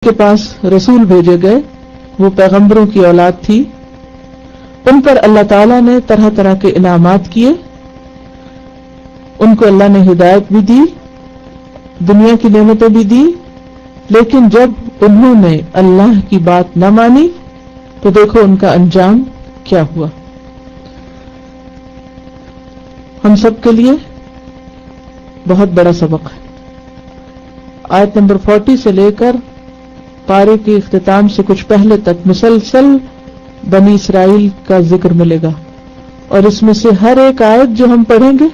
کے پاس رسول بھیجے گئے، وہ پیغمبروں کی اولاد تھی، ان پر اللہ تعالیٰ نے طرح طرح کے انعامات کیے، ان کو اللہ نے ہدایت بھی دی، دنیا کی نعمتیں بھی دی، لیکن جب انہوں نے اللہ کی بات نہ مانی تو دیکھو ان کا انجام کیا ہوا۔ ہم سب کے لیے بہت بڑا سبق ہے۔ آیت نمبر 40 سے لے کر پارے کے اختتام سے کچھ پہلے تک مسلسل بنی اسرائیل کا ذکر ملے گا، اور اس میں سے ہر ایک آیت جو ہم پڑھیں گے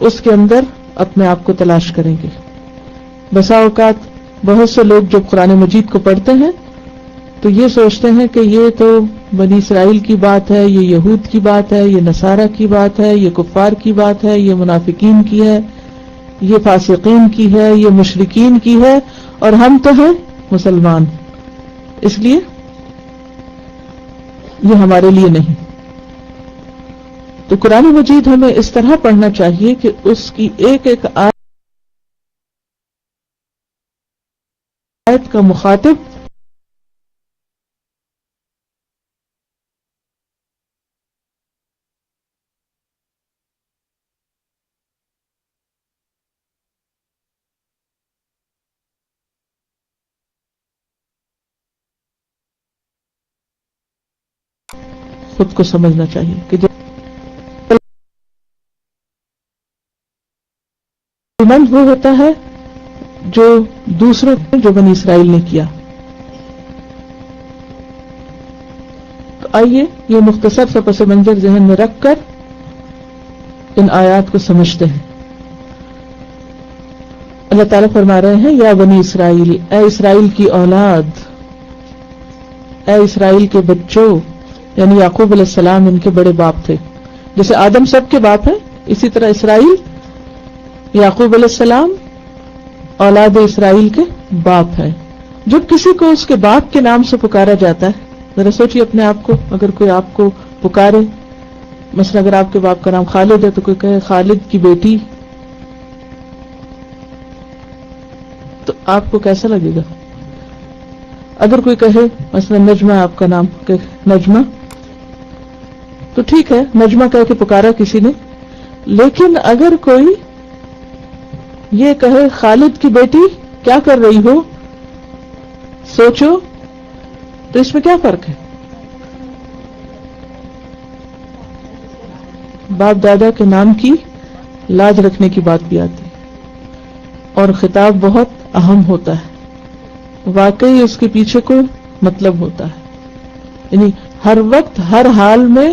اس کے اندر اپنے آپ کو تلاش کریں گے۔ بسا اوقات بہت سے لوگ جب قرآن مجید کو پڑھتے ہیں تو یہ سوچتے ہیں کہ یہ تو بنی اسرائیل کی بات ہے، یہ یہود کی بات ہے، یہ نصارہ کی بات ہے، یہ کفار کی بات ہے، یہ منافقین کی ہے، یہ فاسقین کی ہے، یہ مشرکین کی ہے، اور ہم تو ہیں مسلمان، اس لیے یہ ہمارے لیے نہیں۔ تو قرآن مجید ہمیں اس طرح پڑھنا چاہیے کہ اس کی ایک ایک آیت کا مخاطب خود کو سمجھنا چاہیے کہ مند وہ ہوتا ہے جو دوسروں جو بنی اسرائیل نے کیا۔ تو آئیے یہ مختصر سا پس منظر ذہن میں رکھ کر ان آیات کو سمجھتے ہیں۔ اللہ تعالیٰ فرما رہے ہیں یا بنی اسرائیل، اے اسرائیل کی اولاد، اے اسرائیل کے بچوں، یعنی یعقوب علیہ السلام ان کے بڑے باپ تھے، جیسے آدم سب کے باپ ہیں، اسی طرح اسرائیل یعقوب علیہ السلام اولاد اسرائیل کے باپ ہیں۔ جب کسی کو اس کے باپ کے نام سے پکارا جاتا ہے، ذرا سوچیے اپنے آپ کو، اگر کوئی آپ کو پکارے، مثلا اگر آپ کے باپ کا نام خالد ہے تو کوئی کہے خالد کی بیٹی، تو آپ کو کیسا لگے گا؟ اگر کوئی کہے مثلا نجمہ آپ کا نام، کہ نجمہ، تو ٹھیک ہے، نجمہ کہہ کے پکارا کسی نے، لیکن اگر کوئی یہ کہے خالد کی بیٹی کیا کر رہی ہو، سوچو تو اس میں کیا فرق ہے؟ باپ دادا کے نام کی لاج رکھنے کی بات بھی آتی ہے، اور خطاب بہت اہم ہوتا ہے، واقعی اس کے پیچھے کوئی مطلب ہوتا ہے، یعنی ہر وقت ہر حال میں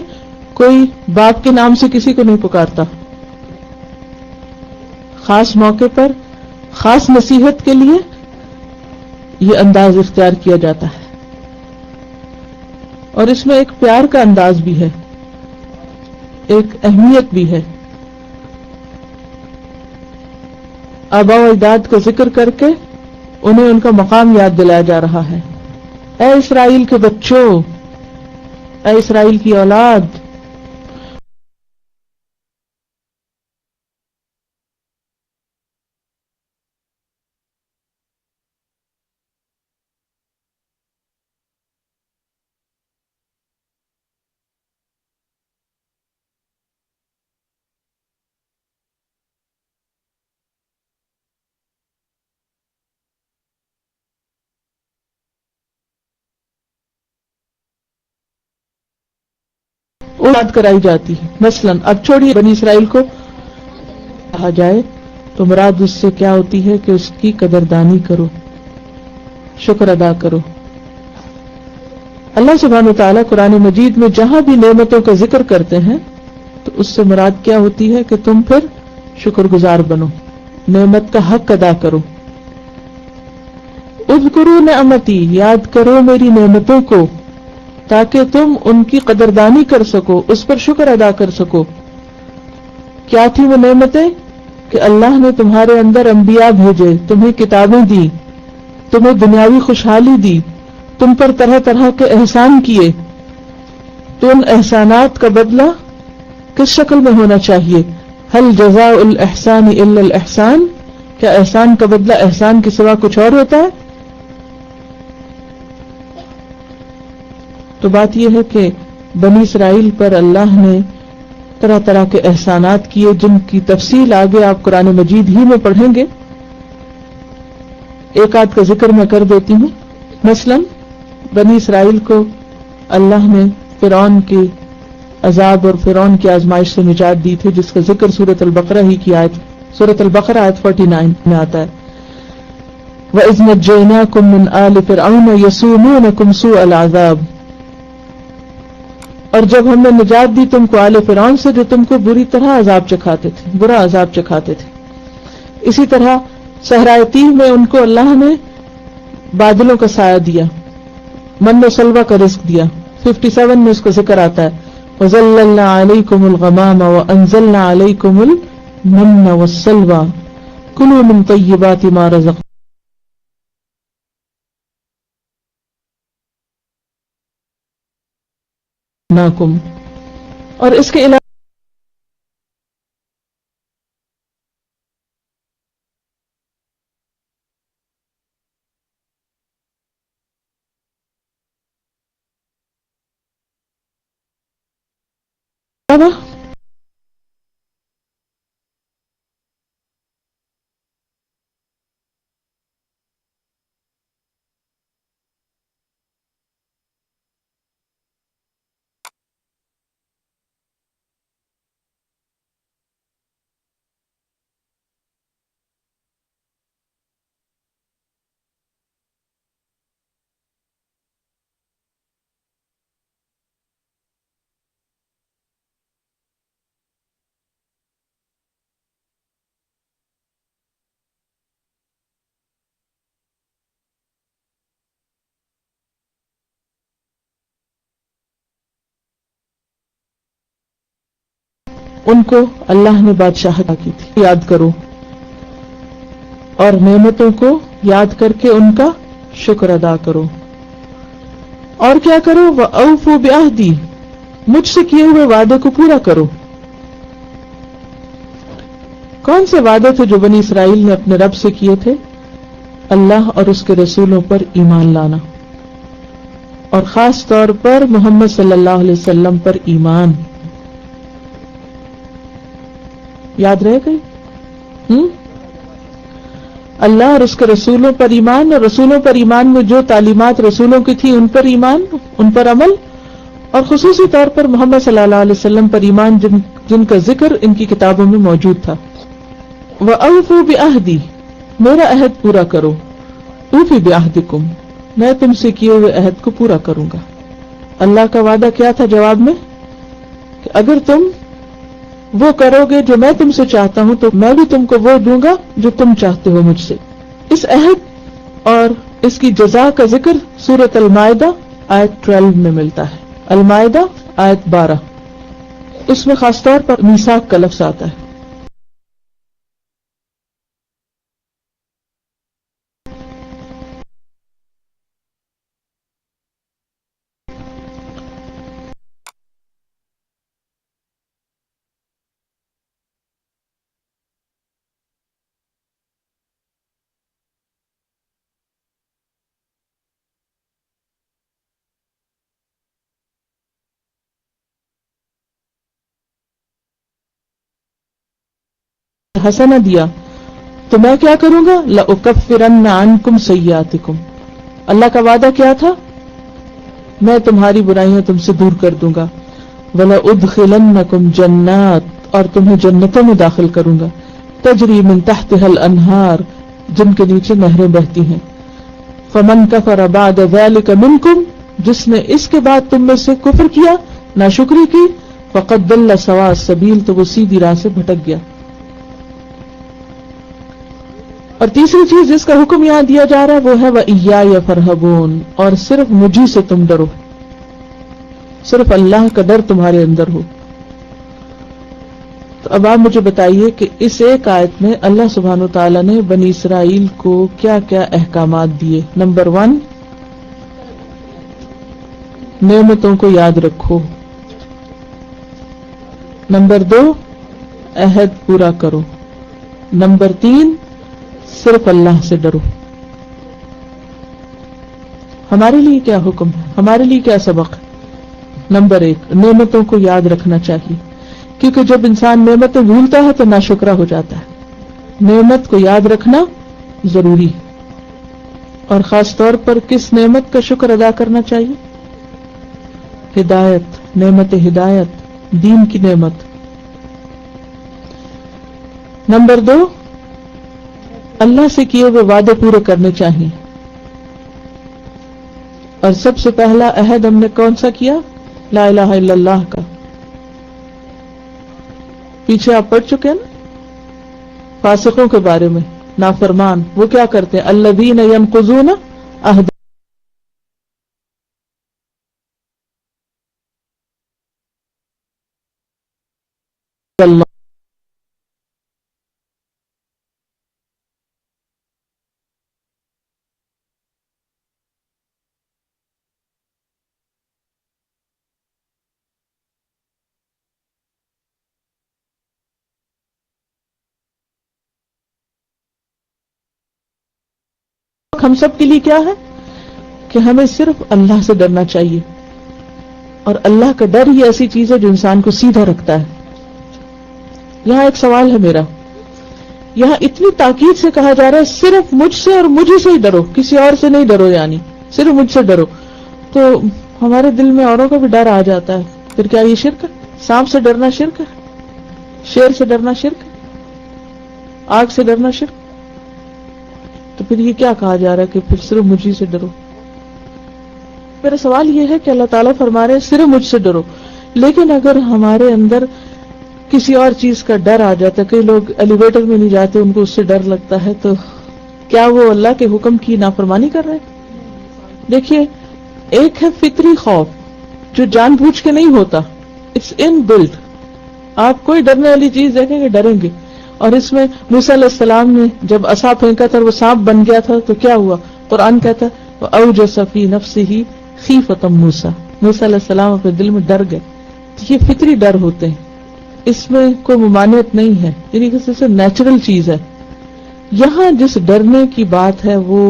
کوئی باپ کے نام سے کسی کو نہیں پکارتا، خاص موقع پر خاص نصیحت کے لیے یہ انداز اختیار کیا جاتا ہے، اور اس میں ایک پیار کا انداز بھی ہے، ایک اہمیت بھی ہے۔ آباء و اجداد کا ذکر کر کے انہیں ان کا مقام یاد دلایا جا رہا ہے۔ اے اسرائیل کے بچوں، اے اسرائیل کی اولاد، یاد کرائی جاتی ہے۔ مثلا اب چھوڑیے بنی اسرائیل کو کہا جائے تو مراد اس سے کیا ہوتی ہے کہ اس کی قدردانی کرو، شکر ادا کرو۔ اللہ سبحانہ وتعالیٰ قرآن مجید میں جہاں بھی نعمتوں کا ذکر کرتے ہیں تو اس سے مراد کیا ہوتی ہے کہ تم پھر شکر گزار بنو، نعمت کا حق ادا کرو۔ اذکروا نعمتی، یاد کرو میری نعمتوں کو، تاکہ تم ان کی قدردانی کر سکو، اس پر شکر ادا کر سکو۔ کیا تھی وہ نعمتیں؟ کہ اللہ نے تمہارے اندر انبیاء بھیجے، تمہیں کتابیں دی، تمہیں دنیاوی خوشحالی دی، تم پر طرح طرح کے احسان کیے، تو ان احسانات کا بدلہ کس شکل میں ہونا چاہیے؟ هل جزاء الاحسان الا الاحسان، کیا احسان کا بدلہ احسان کے سوا کچھ اور ہوتا ہے؟ تو بات یہ ہے کہ بنی اسرائیل پر اللہ نے طرح طرح کے احسانات کیے جن کی تفصیل آگے آپ قرآن مجید ہی میں پڑھیں گے. ایک آدھ کا ذکر میں کر دیتی ہوں. مثلا بنی اسرائیل کو اللہ نے فرعون کے عذاب اور فرعون کی آزمائش سے نجات دی تھی، جس کا ذکر سورۃ البقرہ ہی کی آیت، سورۃ البقرہ آیت 49 میں آتا ہے. وَإِذْ نَجَّيْنَاكُمْ مِنْ آلِ فِرْعَوْنَ يَسُومُونَكُمْ سُوءَ الْعَذَابِ، اور جب ہم نے نجات دی تم کو آل فرعون سے جو تم کو بری طرح عذاب چکھاتے تھے، برا عذاب چکھاتے تھے. اسی طرح صحرائے تیہ میں ان کو اللہ نے بادلوں کا سایہ دیا، من و سلوہ کا رزق دیا. 57 میں اس کا ذکر آتا ہے وَظَلَّلْنَا عَلَيْكُمُ الْغَمَامَ وَأَنزَلْنَا عَلَيْكُمُ الْمَنَّ وَالسَّلْوَىٰ كُلُوا مِن طَيِّبَاتِ مَا رَزَقْنَاكُمْ. اور اس کے علاوہ ان کو اللہ نے بادشاہت کی تھی، یاد کرو، اور نعمتوں کو یاد کر کے ان کا شکر ادا کرو. اور کیا کرو؟ وَأَوْفُوا بِعَهْدِي، مجھ سے کیے ہوئے وعدے کو پورا کرو. کون سے وعدے تھے جو بنی اسرائیل نے اپنے رب سے کیے تھے؟ اللہ اور اس کے رسولوں پر ایمان لانا، اور خاص طور پر محمد صلی اللہ علیہ وسلم پر ایمان. یاد رہے گئی؟ اللہ اور اس کے رسولوں پر ایمان، اور رسولوں پر ایمان میں جو تعلیمات رسولوں کی تھی ان پر ایمان، ان پر عمل، اور خصوصی طور پر محمد صلی اللہ علیہ وسلم پر ایمان جن کا ذکر ان کی کتابوں میں موجود تھا. وَأَوْفُوا بِعَهْدِي، میرا عہد پورا کرو. أُوفِ بِعَهْدِكُمْ، میں تم سے کیے ہوئے عہد کو پورا کروں گا. اللہ کا وعدہ کیا تھا جواب میں؟ کہ اگر تم وہ کرو گے جو میں تم سے چاہتا ہوں تو میں بھی تم کو وہ دوں گا جو تم چاہتے ہو مجھ سے. اس عہد اور اس کی جزا کا ذکر سورۃ المائدہ آیت 12 میں ملتا ہے. المائدہ آیت 12، اس میں خاص طور پر میثاق کا لفظ آتا ہے. حسنہ دیا تو میں کیا کروں گا؟ لَأُكَفِّرَنَّ عَنْكُمْ سَيِّئَاتِكُمْ، اللہ کا وعدہ کیا تھا؟ میں تمہاری برائیاں تم سے دور کر دوں گا. وَلَأُدْخِلَنَّكُمْ جَنَّاتٍ، اور تمہیں جنتوں میں داخل کروں گا. تجری من تحتها الانہار، جن کے نیچے نہریں بہتی ہیں. فمن کفر بعد ذلك منکم، جس نے اس کے بعد تم میں سے کفر کیا، ناشکری کی، فقد ضل سواء السبیل، تو وہ سیدھی راہ سے بھٹک گیا. اور تیسری چیز جس کا حکم یہاں دیا جا رہا ہے وہ ہے وَإِيَّايَ فَارْهَبُونَ، اور صرف مجھی سے تم ڈرو، صرف اللہ کا ڈر تمہارے اندر ہو. تو اب آپ مجھے بتائیے کہ اس ایک آیت میں اللہ سبحانہ و تعالیٰ نے بنی اسرائیل کو کیا کیا احکامات دیے. نمبر 1، نعمتوں کو یاد رکھو. نمبر 2، عہد پورا کرو. نمبر 3، صرف اللہ سے ڈرو. ہمارے لیے کیا حکم ہے؟ ہمارے لیے کیا سبق ہے؟ نمبر 1 نعمتوں کو یاد رکھنا چاہیے، کیونکہ جب انسان نعمتیں بھولتا ہے تو ناشکرا ہو جاتا ہے۔ نعمت کو یاد رکھنا ضروری ہے، اور خاص طور پر کس نعمت کا شکر ادا کرنا چاہیے؟ ہدایت، نعمت ہدایت، دین کی نعمت۔ نمبر 2 اللہ سے کیے ہوئے وعدے پورے کرنے چاہیے، اور سب سے پہلا عہد ہم نے کون سا کیا؟ لا الہ الا اللہ کا۔ پیچھے آپ پڑھ چکے ہیں نا فاسقوں کے بارے میں، نافرمان، وہ کیا کرتے ہیں؟ الذین ینقضون عہد اللہ۔ ہم سب کے لیے کیا ہے کہ ہمیں صرف اللہ سے ڈرنا چاہیے، اور اللہ کا ڈر ہی ایسی چیز ہے جو انسان کو سیدھا رکھتا ہے۔ یہاں ایک سوال ہے میرا، یہاں اتنی تاکید سے کہا جا رہا ہے صرف مجھ سے اور مجھے سے ہی ڈرو، کسی اور سے نہیں ڈرو، یعنی صرف مجھ سے ڈرو، تو ہمارے دل میں اوروں کا بھی ڈر آ جاتا ہے، پھر کیا یہ شرک ہے؟ سانپ سے ڈرنا شرک ہے؟ شیر سے ڈرنا شرک ہے؟ آگ سے ڈرنا شرک؟ تو پھر یہ کیا کہا جا رہا ہے کہ پھر صرف مجھے سے ڈرو؟ میرا سوال یہ ہے کہ اللہ تعالیٰ فرما رہے ہیں صرف مجھ سے ڈرو، لیکن اگر ہمارے اندر کسی اور چیز کا ڈر آ جاتا ہے، کئی لوگ ایلیویٹر میں نہیں جاتے، ان کو اس سے ڈر لگتا ہے، تو کیا وہ اللہ کے حکم کی نافرمانی کر رہے ہیں؟ دیکھیے، ایک ہے فطری خوف جو جان بوجھ کے نہیں ہوتا، اٹس ان بلڈ، آپ کوئی ڈرنے والی چیز دیکھیں گے ڈریں گے، اور اس میں موسیٰ علیہ السلام نے جب عصا پھینکا تھا اور وہ سانپ بن گیا تھا تو کیا ہوا؟ قرآن کہتا ہے وَأَوْجَسَ فِي نَفْسِهِ خِيفَةً مُوسَىٰ، موسیٰ علیہ السلام اپنے دل میں ڈر گئے۔ یہ فطری ڈر ہوتے ہیں، اس میں کوئی ممانعت نہیں ہے، یعنی کہ سے نیچرل چیز ہے۔ یہاں جس ڈرنے کی بات ہے وہ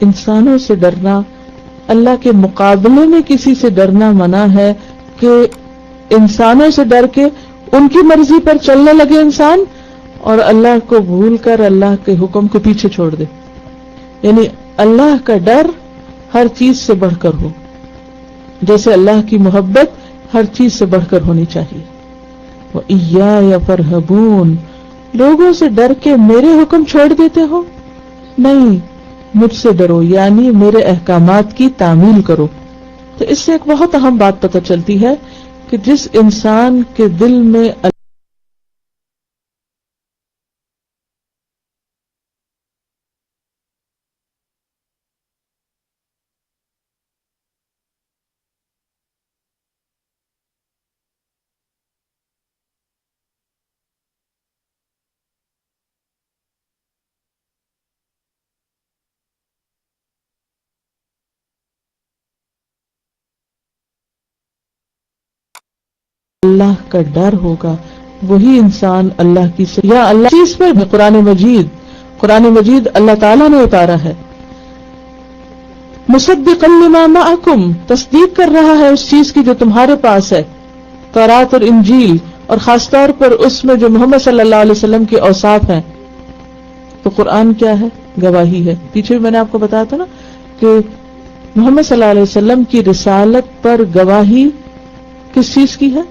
انسانوں سے ڈرنا، اللہ کے مقابلے میں کسی سے ڈرنا منع ہے، کہ انسانوں سے ڈر کے ان کی مرضی پر چلنے لگے انسان اور اللہ کو بھول کر اللہ کے حکم کو پیچھے چھوڑ دے، یعنی اللہ کا ڈر ہر چیز سے بڑھ کر ہو، جیسے اللہ کی محبت ہر چیز سے بڑھ کر ہونی چاہیے۔ وَإِيَّايَ فَارْهَبُونَ، لوگوں سے ڈر کے میرے حکم چھوڑ دیتے ہو؟ نہیں، مجھ سے ڈرو، یعنی میرے احکامات کی تعمیل کرو۔ تو اس سے ایک بہت اہم بات پتہ چلتی ہے کہ جس انسان کے دل میں اللہ کا ڈر ہوگا، وہی انسان اللہ کی یا اللہ چیز پر قرآن مجید اللہ تعالیٰ نے اتارا ہے، مصدقا لما معکم، تصدیق کر رہا ہے اس چیز کی جو تمہارے پاس ہے، تورات اور انجیل، اور خاص طور پر اس میں جو محمد صلی اللہ علیہ وسلم کے اوصاف ہیں۔ تو قرآن کیا ہے؟ گواہی ہے۔ پیچھے بھی میں نے آپ کو بتایا تھا نا کہ محمد صلی اللہ علیہ وسلم کی رسالت پر گواہی کس چیز کی ہے؟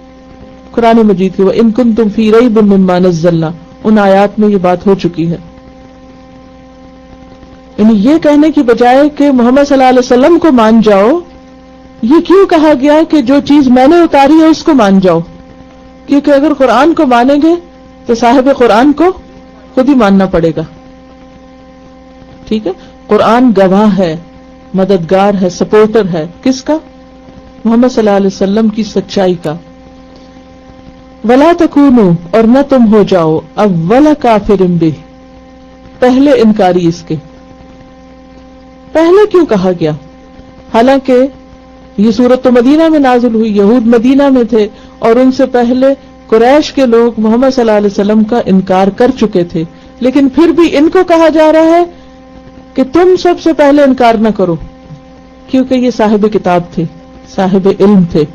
قرآن مجید کی، وَإِن كُنتُمْ فِي رَيْبٍ مِّمَّا نَزَّلْنَا، ان آیات میں یہ بات ہو چکی ہے۔ یعنی یہ کہنے کی بجائے کہ محمد صلی اللہ علیہ وسلم کو مان جاؤ، یہ کیوں کہا گیا کہ جو چیز میں نے اتاری ہے اس کو مان جاؤ؟ کیونکہ اگر قرآن کو مانیں گے تو صاحب قرآن کو خود ہی ماننا پڑے گا، ٹھیک ہے؟ قرآن گواہ ہے، مددگار ہے، سپورٹر ہے، کس کا؟ محمد صلی اللہ علیہ وسلم کی سچائی کا۔ وَلَا تَكُونُوا، اور نہ تم ہو جاؤ، اول کافر بہ، پہلے انکاری اس کے۔ پہلے کیوں کہا گیا؟ حالانکہ یہ سورت تو مدینہ میں نازل ہوئی، یہود مدینہ میں تھے، اور ان سے پہلے قریش کے لوگ محمد صلی اللہ علیہ وسلم کا انکار کر چکے تھے، لیکن پھر بھی ان کو کہا جا رہا ہے کہ تم سب سے پہلے انکار نہ کرو، کیونکہ یہ صاحب کتاب تھے، صاحب علم تھے۔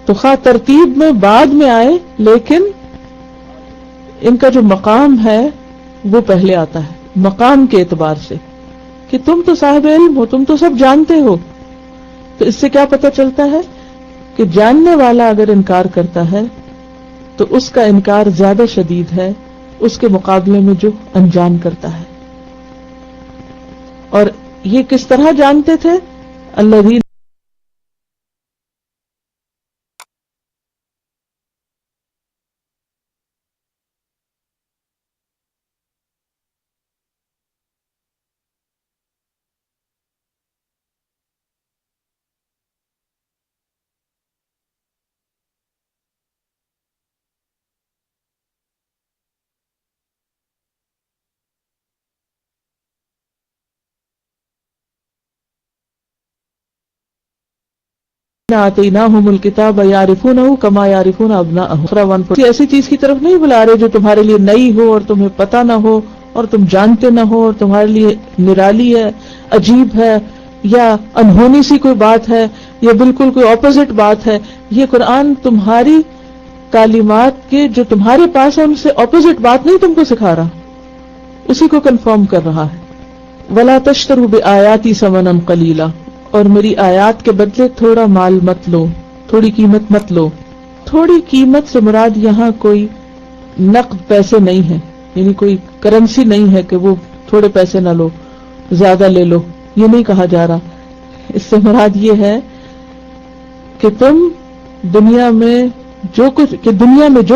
تو خواہ ترتیب میں بعد میں آئے لیکن ان کا جو مقام ہے وہ پہلے آتا ہے مقام کے اعتبار سے کہ تم تو صاحب علم ہو، تم تو سب جانتے ہو. تو اس سے کیا پتہ چلتا ہے کہ جاننے والا اگر انکار کرتا ہے تو اس کا انکار زیادہ شدید ہے اس کے مقابلے میں جو انجان کرتا ہے. اور یہ کس طرح جانتے تھے؟ الذین آتیناہم الکتاب یعرفونہ کما یعرفون ابناءہم. ایسی چیز کی طرف نہیں بلا رہے جو تمہارے لیے نئی ہو اور تمہیں پتہ نہ ہو اور تم جانتے نہ ہو اور تمہارے لیے نرالی ہے، عجیب ہے، یا انہونی سی کوئی بات ہے، یا بالکل کوئی اپوزٹ بات ہے. یہ قرآن تمہاری تعلیمات کے جو تمہارے پاس ہے ان سے اپوزٹ بات نہیں تم کو سکھا رہا، اسی کو کنفرم کر رہا ہے. وَلَا تَشْتَرُوا بِآيَاتِي ثَمَنًا قَلِيلًا، اور میری آیات کے بدلے تھوڑا مال مت لو، تھوڑی قیمت مت لو. تھوڑی قیمت سے مراد یہاں کوئی نقد پیسے نہیں ہے، یعنی کوئی کرنسی نہیں ہے کہ وہ تھوڑے پیسے نہ لو زیادہ لے لو، یہ نہیں کہا جا رہا. اس سے مراد یہ ہے کہ تم دنیا میں جو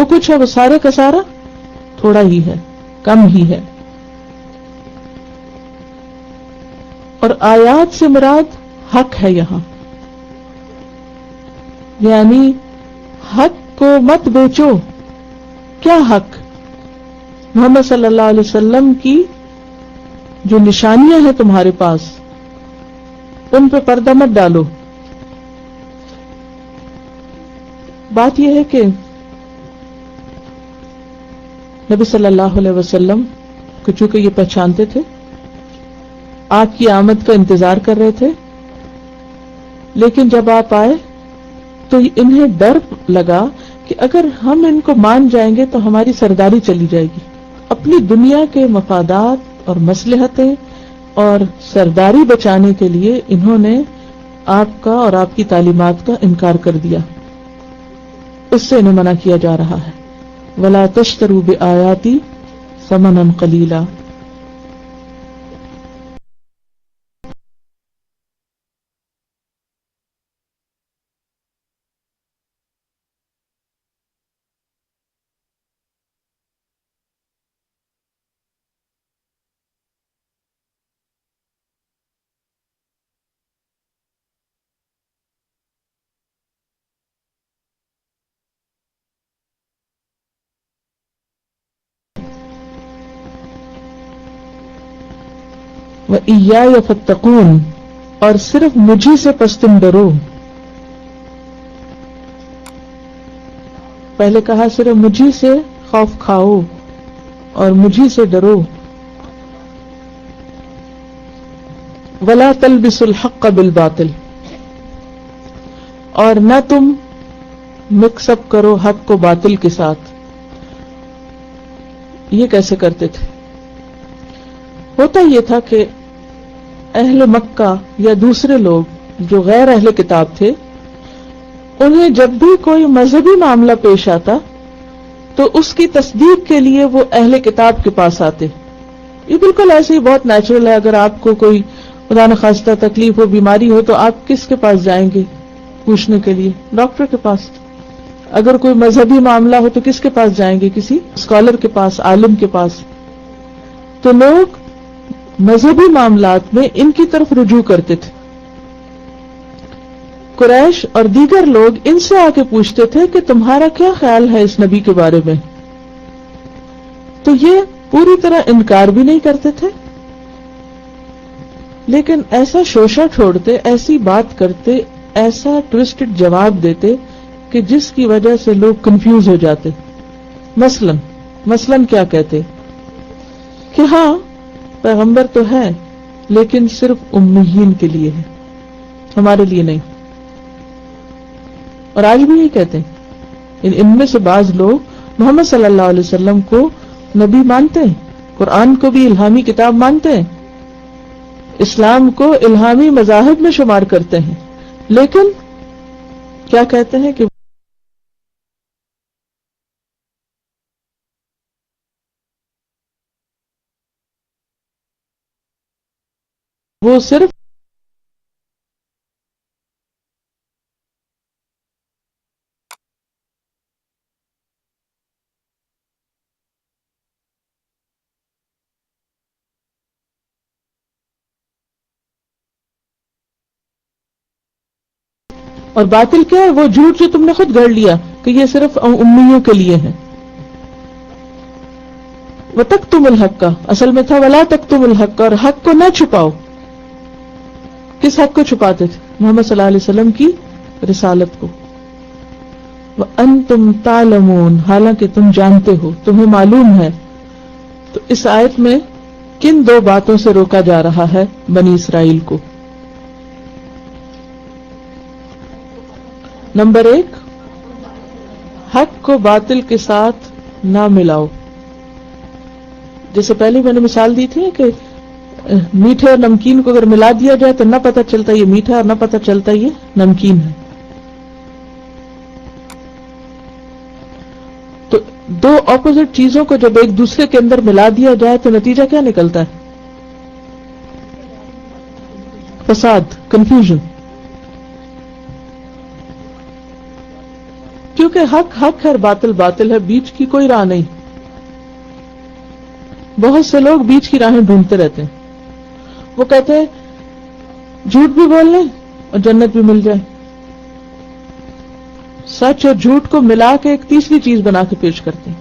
کچھ ہے وہ سارے کا سارا تھوڑا ہی ہے، کم ہی ہے. اور آیات سے مراد حق ہے یہاں، یعنی حق کو مت بیچو. کیا حق؟ محمد صلی اللہ علیہ وسلم کی جو نشانیاں ہیں تمہارے پاس ان پہ پردہ مت ڈالو. بات یہ ہے کہ نبی صلی اللہ علیہ وسلم کو چونکہ یہ پہچانتے تھے، آپ کی آمد کا انتظار کر رہے تھے، لیکن جب آپ آئے تو انہیں ڈر لگا کہ اگر ہم ان کو مان جائیں گے تو ہماری سرداری چلی جائے گی. اپنی دنیا کے مفادات اور مصلحتیں اور سرداری بچانے کے لیے انہوں نے آپ کا اور آپ کی تعلیمات کا انکار کر دیا. اس سے انہیں منع کیا جا رہا ہے. وَلَا تَشْتَرُوا بِآيَاتِي ثَمَنًا قَلِيلًا. وَإِيَّايَ فَاتَّقُونِ، اور صرف مجھے سے پس تم ڈرو. پہلے کہا صرف مجھے سے خوف کھاؤ اور مجھے سے ڈرو. وَلَا تَلْبِسُوا الْحَقَّ بِالْبَاطِلِ، اور نہ تم مکس اپ کرو حق کو باطل کے ساتھ. یہ کیسے کرتے تھے؟ ہوتا یہ تھا کہ اہل مکہ یا دوسرے لوگ جو غیر اہل کتاب تھے، انہیں جب بھی کوئی مذہبی معاملہ پیش آتا تو اس کی تصدیق کے لیے وہ اہل کتاب کے پاس آتے. یہ بالکل ایسے ہی بہت نیچرل ہے. اگر آپ کو کوئی خدا نخواستہ تکلیف ہو، بیماری ہو، تو آپ کس کے پاس جائیں گے پوچھنے کے لیے؟ ڈاکٹر کے پاس. اگر کوئی مذہبی معاملہ ہو تو کس کے پاس جائیں گے؟ کسی اسکالر کے پاس، عالم کے پاس. تو لوگ مذہبی معاملات میں ان کی طرف رجوع کرتے تھے. قریش اور دیگر لوگ ان سے آ کے پوچھتے تھے کہ تمہارا کیا خیال ہے اس نبی کے بارے میں؟ تو یہ پوری طرح انکار بھی نہیں کرتے تھے، لیکن ایسا شوشہ چھوڑتے، ایسی بات کرتے، ایسا ٹوسٹڈ جواب دیتے کہ جس کی وجہ سے لوگ کنفیوز ہو جاتے. مثلاً کیا کہتے کہ ہاں پیغمبر تو ہے لیکن صرف امیین کے لیے ہے، ہمارے لیے نہیں. اور آج بھی یہی کہتے ہیں. ان میں سے بعض لوگ محمد صلی اللہ علیہ وسلم کو نبی مانتے ہیں، قرآن کو بھی الہامی کتاب مانتے ہیں، اسلام کو الہامی مذاہب میں شمار کرتے ہیں، لیکن کیا کہتے ہیں کہ وہ صرف اور باطل کیا ہے؟ وہ جھوٹ جو تم نے خود گھڑ لیا کہ یہ صرف امیوں کے لیے ہے. وَتَكْتُمُ الْحَقَّ اصل میں تھا وَلَا تَكْتُمُ الْحَقَّ، اور حق کو نہ چھپاؤ. کس حق کو چھپاتے تھے؟ محمد صلی اللہ علیہ وسلم کی رسالت کو. وَأَنْتُمْ تَعْلَمُونَ، حالانکہ تم جانتے ہو، تمہیں معلوم ہے. تو اس آیت میں کن دو باتوں سے روکا جا رہا ہے بنی اسرائیل کو؟ نمبر 1، حق کو باطل کے ساتھ نہ ملاؤ. جیسے پہلے میں نے مثال دی تھی کہ میٹھے اور نمکین کو اگر ملا دیا جائے تو نہ پتہ چلتا یہ میٹھا اور نہ پتہ چلتا یہ نمکین ہے. تو دو اپوزٹ چیزوں کو جب ایک دوسرے کے اندر ملا دیا جائے تو نتیجہ کیا نکلتا ہے؟ فساد، کنفیوژن. کیونکہ حق حق ہے اور باطل باطل ہے، بیچ کی کوئی راہ نہیں. بہت سے لوگ بیچ کی راہیں ڈھونڈتے رہتے ہیں. وہ کہتے ہیں جھوٹ بھی بول لیں اور جنت بھی مل جائے. سچ اور جھوٹ کو ملا کے ایک تیسری چیز بنا کے پیش کرتے ہیں.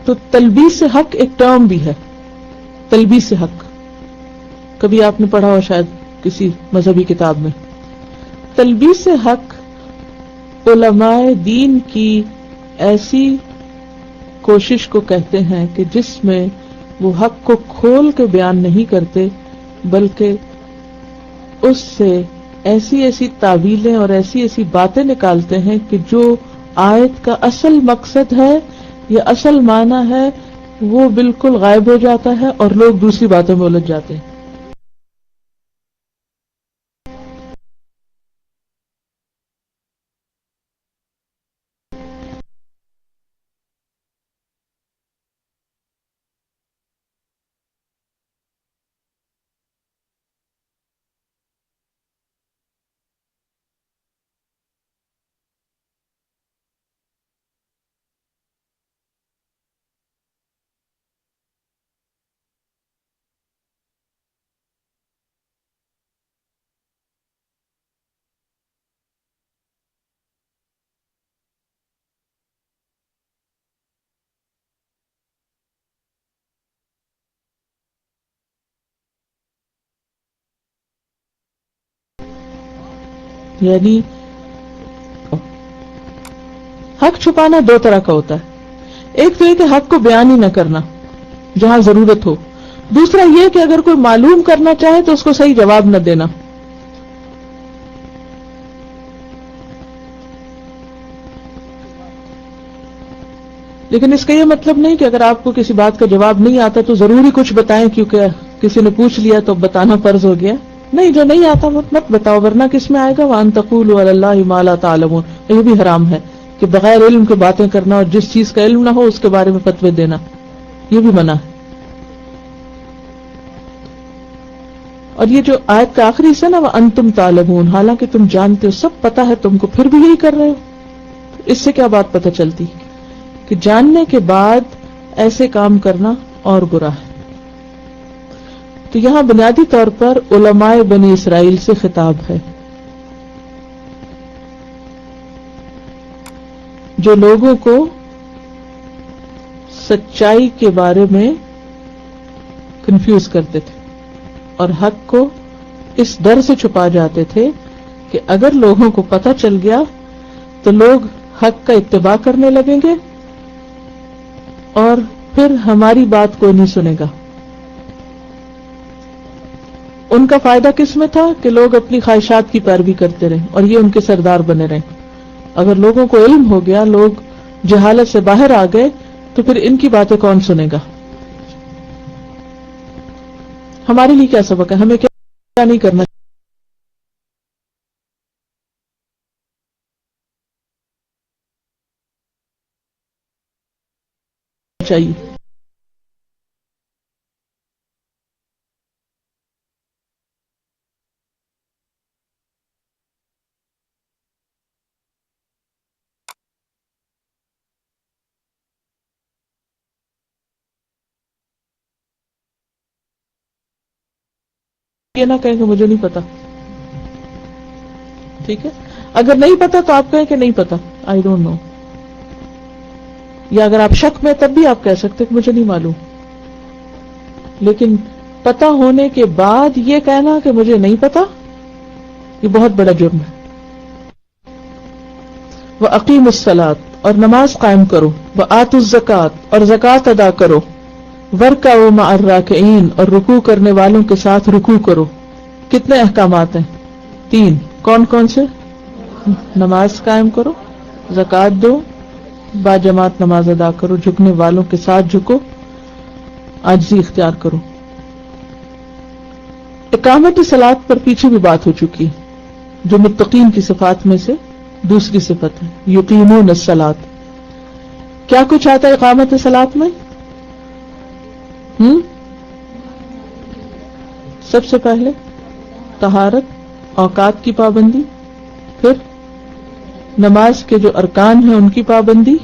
تو تلبیس حق ایک ٹرم بھی ہے، تلبیس حق. کبھی آپ نے پڑھا ہو شاید کسی مذہبی کتاب میں. تلبیس حق علماء دین کی ایسی کوشش کو کہتے ہیں کہ جس میں وہ حق کو کھول کے بیان نہیں کرتے، بلکہ اس سے ایسی ایسی تعویلیں اور ایسی ایسی باتیں نکالتے ہیں کہ جو آیت کا اصل مقصد ہے یا اصل معنی ہے وہ بالکل غائب ہو جاتا ہے اور لوگ دوسری باتوں میں الجھ جاتے ہیں. یعنی حق چھپانا دو طرح کا ہوتا ہے. ایک تو یہ کہ حق کو بیان ہی نہ کرنا جہاں ضرورت ہو. دوسرا یہ کہ اگر کوئی معلوم کرنا چاہے تو اس کو صحیح جواب نہ دینا. لیکن اس کا یہ مطلب نہیں کہ اگر آپ کو کسی بات کا جواب نہیں آتا تو ضروری کچھ بتائیں کیونکہ کسی نے پوچھ لیا تو بتانا فرض ہو گیا. نہیں، جو نہیں آتا وہ مت بتاؤ، ورنہ کس میں آئے گا وَأَن تَقُولُوا عَلَى اللَّهِ مَا لَا تَعْلَمُونَ. یہ بھی حرام ہے کہ بغیر علم کے باتیں کرنا اور جس چیز کا علم نہ ہو اس کے بارے میں فتوی دینا، یہ بھی منع ہے. اور یہ جو آیت کا آخری حصہ نا وَأَنْتُمْ تَعْلَمُونَ، حالانکہ تم جانتے ہو، سب پتہ ہے تم کو، پھر بھی یہی کر رہے ہو. اس سے کیا بات پتہ چلتی کہ جاننے کے بعد ایسے کام کرنا اور برا ہے. تو یہاں بنیادی طور پر علماء بنی اسرائیل سے خطاب ہے، جو لوگوں کو سچائی کے بارے میں کنفیوز کرتے تھے اور حق کو اس ڈر سے چھپا جاتے تھے کہ اگر لوگوں کو پتہ چل گیا تو لوگ حق کا اتباع کرنے لگیں گے اور پھر ہماری بات کوئی نہیں سنے گا. ان کا فائدہ کس میں تھا کہ لوگ اپنی خواہشات کی پیروی کرتے رہیں اور یہ ان کے سردار بنے رہیں. اگر لوگوں کو علم ہو گیا، لوگ جہالت سے باہر آ گئے، تو پھر ان کی باتیں کون سنے گا؟ ہمارے لیے کیا سبق ہے؟ ہمیں کیا نہیں کرنا چاہیے؟ یہ نہ کہیں کہ مجھے نہیں پتا، ٹھیک ہے؟ اگر نہیں پتا تو آپ کہیں کہ نہیں پتا، آئی ڈونٹ نو. یا اگر آپ شک میں، تب بھی آپ کہہ سکتے کہ مجھے نہیں معلوم. لیکن پتا ہونے کے بعد یہ کہنا کہ مجھے نہیں پتا، یہ بہت بڑا جرم ہے. وَأَقِيمُوا الصَّلَاةَ اور نماز قائم کرو، وَآتُوا الزَّكَاةَ اور زکوٰۃ ادا کرو، وَارْكَعُوا مَعَ الرَّاكِعِينَ اور رکوع کرنے والوں کے ساتھ رکوع کرو. کتنے احکامات ہیں؟ 3. کون کون سے؟ نماز قائم کرو، زکوٰۃ دو، با جماعت نماز ادا کرو، جھکنے والوں کے ساتھ جھکو، عاجزی اختیار کرو. اقامت صلاۃ پر پیچھے بھی بات ہو چکی، جو متقین کی صفات میں سے دوسری صفت ہے، یقیمون الصلاۃ. کیا کچھ آتا ہے اقامت صلاۃ میں؟ سب سے پہلے طہارت، اوقات کی پابندی، پھر نماز کے جو ارکان ہیں ان کی پابندی،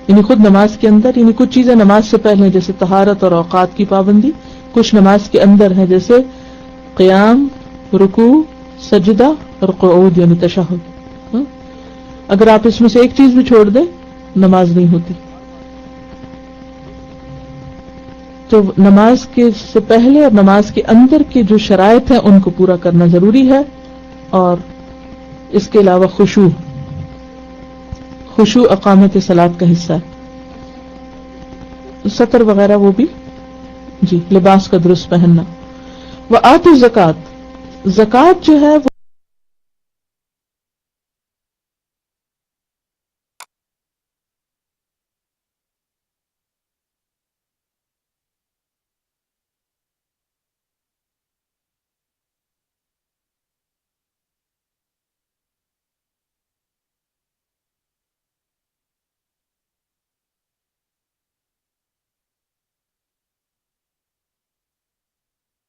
یعنی خود نماز کے اندر، یعنی کچھ چیزیں نماز سے پہلے جیسے طہارت اور اوقات کی پابندی، کچھ نماز کے اندر ہیں جیسے قیام، رکوع، سجدہ اور قعود یعنی تشہد. اگر آپ اس میں سے ایک چیز بھی چھوڑ دیں نماز نہیں ہوتی. تو نماز کے سے پہلے اور نماز کے اندر کے جو شرائط ہیں ان کو پورا کرنا ضروری ہے. اور اس کے علاوہ خشوع اقامت صلاۃ کا حصہ ہے. سطر وغیرہ وہ بھی، جی، لباس کا درست پہننا. وآتوا الزکوٰۃ، زکوٰۃ جو ہے وہ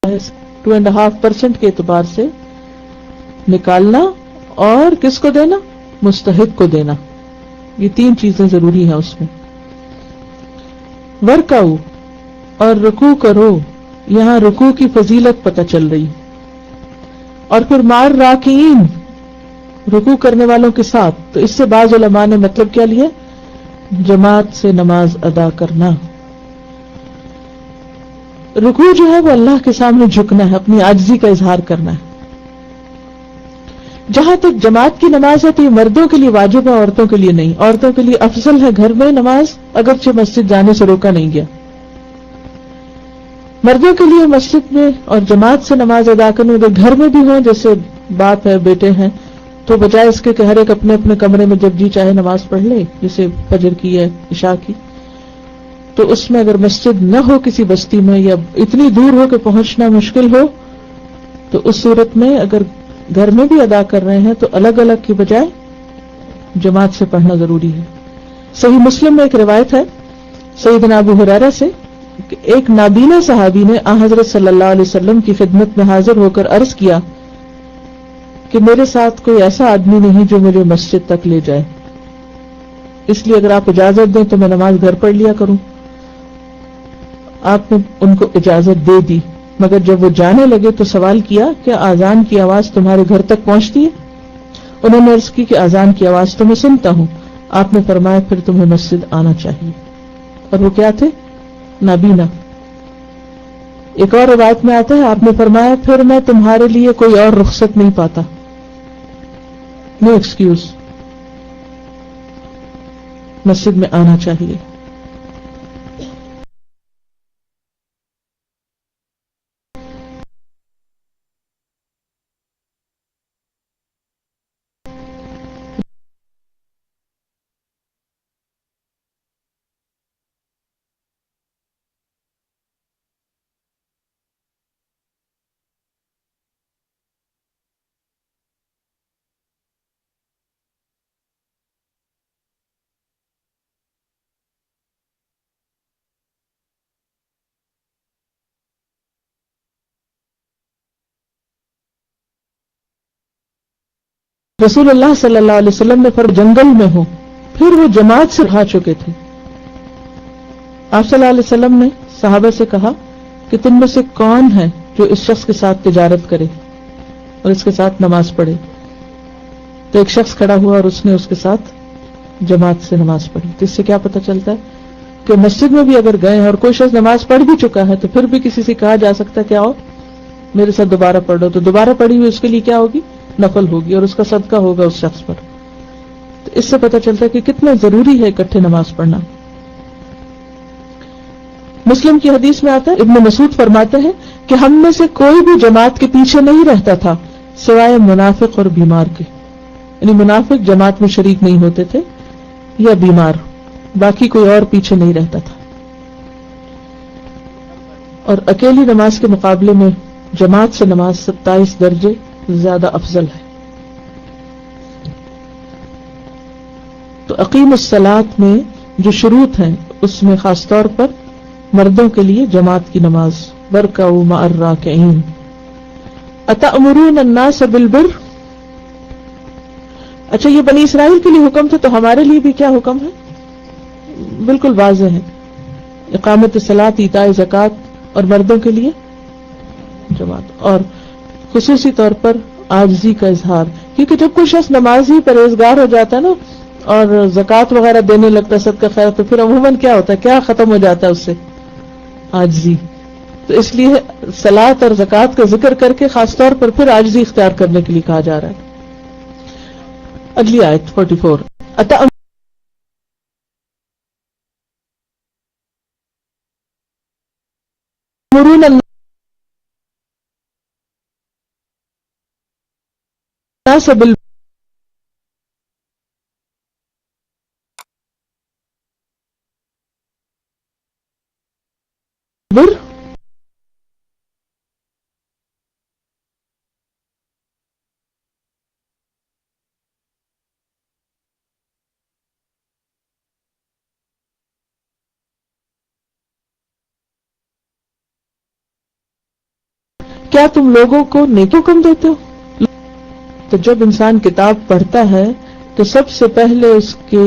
ہے 2.5% کے اعتبار سے نکالنا، اور کس کو دینا؟ مستحق کو دینا. یہ 3 چیزیں ضروری ہیں اس میں. ورکعوا اور رکوع کرو، یہاں رکوع کی فضیلت پتہ چل رہی. اور پھر مع الراکعین، رکوع کرنے والوں کے ساتھ. تو اس سے بعض علماء نے مطلب کیا لیا؟ جماعت سے نماز ادا کرنا. رکوع جو ہے وہ اللہ کے سامنے جھکنا ہے، اپنی عاجزی کا اظہار کرنا ہے. جہاں تک جماعت کی نماز ہے تو یہ مردوں کے لیے واجب ہے، عورتوں کے لیے نہیں. عورتوں کے لیے افضل ہے گھر میں نماز، اگرچہ مسجد جانے سے روکا نہیں گیا. مردوں کے لیے مسجد میں اور جماعت سے نماز ادا کرنے، اگر گھر میں بھی ہوں، جیسے باپ ہے، بیٹے ہیں، تو بجائے اس کے کہ ہر ایک اپنے اپنے کمرے میں جب جی چاہے نماز پڑھ لے، جیسے فجر کی ہے، عشاء کی، تو اس میں اگر مسجد نہ ہو کسی بستی میں، یا اتنی دور ہو کہ پہنچنا مشکل ہو، تو اس صورت میں اگر گھر میں بھی ادا کر رہے ہیں تو الگ الگ کی بجائے جماعت سے پڑھنا ضروری ہے. صحیح مسلم میں ایک روایت ہے سیدنا ابو ہریرہ سے کہ ایک نابینا صحابی نے حضرت صلی اللہ علیہ وسلم کی خدمت میں حاضر ہو کر عرض کیا کہ میرے ساتھ کوئی ایسا آدمی نہیں جو مجھے مسجد تک لے جائے، اس لیے اگر آپ اجازت دیں تو میں نماز گھر پڑھ لیا کروں. آپ نے ان کو اجازت دے دی، مگر جب وہ جانے لگے تو سوال کیا کہ اذان کی آواز تمہارے گھر تک پہنچتی ہے؟ انہوں نے عرض کی کہ اذان کی آواز تو میں سنتا ہوں. آپ نے فرمایا پھر تمہیں مسجد آنا چاہیے. اور وہ کیا تھے؟ نابینا. ایک اور روایت میں آتا ہے آپ نے فرمایا پھر میں تمہارے لیے کوئی اور رخصت نہیں پاتا. نو ایکسکیوز، مسجد میں آنا چاہیے. رسول اللہ صلی اللہ علیہ وسلم نے پر جنگل میں ہو، پھر وہ جماعت سے رہا چکے تھے. آپ صلی اللہ علیہ وسلم نے صحابہ سے کہا کہ تم میں سے کون ہے جو اس شخص کے ساتھ تجارت کرے اور اس کے ساتھ نماز پڑھے. تو ایک شخص کھڑا ہوا اور اس نے اس کے ساتھ جماعت سے نماز پڑھی. تو اس سے کیا پتہ چلتا ہے کہ مسجد میں بھی اگر گئے اور کوئی شخص نماز پڑھ بھی چکا ہے تو پھر بھی کسی سے کہا جا سکتا ہے کہ آؤ میرے ساتھ دوبارہ پڑھ لو، تو دوبارہ پڑھی ہوئی اس کے لیے کیا ہوگی؟ نفل ہوگی، اور اس کا صدقہ ہوگا اس شخص پر. تو اس سے پتہ چلتا ہے کہ کتنا ضروری ہے اکٹھے نماز پڑھنا. مسلم کی حدیث میں آتا ہے، ابن مسعود فرماتے ہیں کہ ہم میں سے کوئی بھی جماعت کے پیچھے نہیں رہتا تھا سوائے منافق اور بیمار کے. یعنی منافق جماعت میں شریک نہیں ہوتے تھے یا بیمار، باقی کوئی اور پیچھے نہیں رہتا تھا. اور اکیلی نماز کے مقابلے میں جماعت سے نماز 27 درجے زیادہ افضل ہے. تو اقیم الصلاۃ میں جو شروط ہیں اس میں خاص طور پر مردوں کے لیے جماعت کی نماز، برکعوا مع الراکعین. اتأمرون الناس بالبر، اچھا یہ بنی اسرائیل کے لیے حکم تھا، تو ہمارے لیے بھی کیا حکم ہے؟ بالکل واضح ہے، اقامت الصلاۃ، ایتاء زکوٰۃ، اور مردوں کے لیے جماعت، اور خصوصی طور پر عاجزی کا اظہار. کیونکہ جب کوئی شخص نمازی پرہیزگار ہو جاتا ہے نا اور زکوٰۃ وغیرہ دینے لگتا ہے، صدقہ خیر، تو پھر عموماً کیا ہوتا ہے، کیا ختم ہو جاتا ہے اس سے؟ عاجزی. تو اس لیے صلاۃ اور زکوٰۃ کا ذکر کر کے خاص طور پر پھر عاجزی اختیار کرنے کے لیے کہا جا رہا ہے. اگلی آیت 44. اتأمرون الناس بالبر، کیا تم لوگوں کو نیکی حکم دیتے ہو؟ تو جب انسان کتاب پڑھتا ہے تو سب سے پہلے اس کے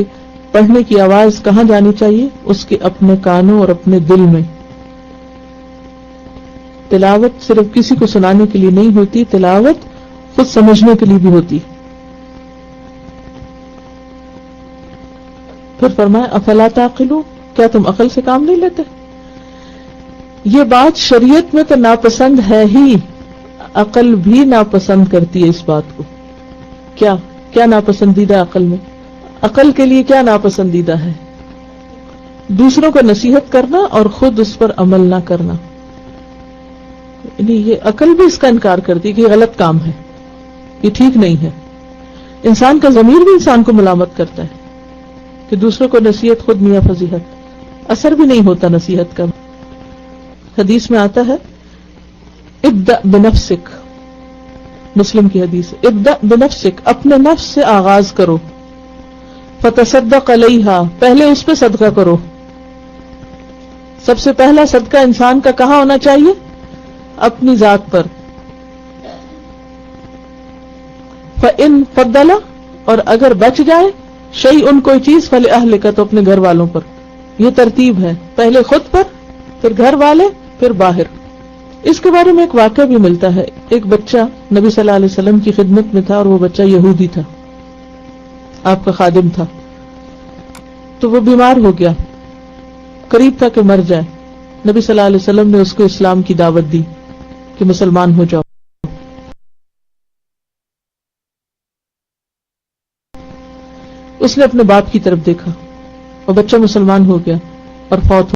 پڑھنے کی آواز کہاں جانی چاہیے؟ اس کے اپنے کانوں اور اپنے دل میں. تلاوت صرف کسی کو سنانے کے لیے نہیں ہوتی، تلاوت خود سمجھنے کے لیے بھی ہوتی. پھر فرمایا افلا تعقلون، کیا تم عقل سے کام نہیں لیتے؟ یہ بات شریعت میں تو ناپسند ہے ہی، عقل بھی ناپسند کرتی ہے اس بات کو. کیا ناپسندیدہ عقل میں؟ عقل کے لیے کیا ناپسندیدہ ہے؟ دوسروں کو نصیحت کرنا اور خود اس پر عمل نہ کرنا. یعنی یہ عقل بھی اس کا انکار کرتی ہے کہ یہ غلط کام ہے، یہ ٹھیک نہیں ہے. انسان کا ضمیر بھی انسان کو ملامت کرتا ہے کہ دوسروں کو نصیحت، خود میاں فضیحت، اثر بھی نہیں ہوتا نصیحت کا. حدیث میں آتا ہے ابدأ بنفسک، مسلم کی حدیث، ابدأ بنفسک، اپنے نفس سے آغاز کرو، فتصدق علیہا، پہلے اس پہ صدقہ کرو. سب سے پہلا صدقہ انسان کا کہاں ہونا چاہیے؟ اپنی ذات پر. فإن فضل، اور اگر بچ جائے، شیئن کوئی چیز، فلأہلک، تو اپنے گھر والوں پر. یہ ترتیب ہے، پہلے خود پر، پھر گھر والے، پھر باہر. اس کے بارے میں ایک واقعہ بھی ملتا ہے. ایک بچہ نبی صلی اللہ علیہ وسلم کی خدمت میں تھا اور وہ بچہ یہودی تھا، آپ کا خادم تھا. تو وہ بیمار ہو گیا، قریب تھا کہ مر جائے. نبی صلی اللہ علیہ وسلم نے اس کو اسلام کی دعوت دی کہ مسلمان ہو جاؤ. اس نے اپنے باپ کی طرف دیکھا اور بچہ مسلمان ہو گیا اور فوت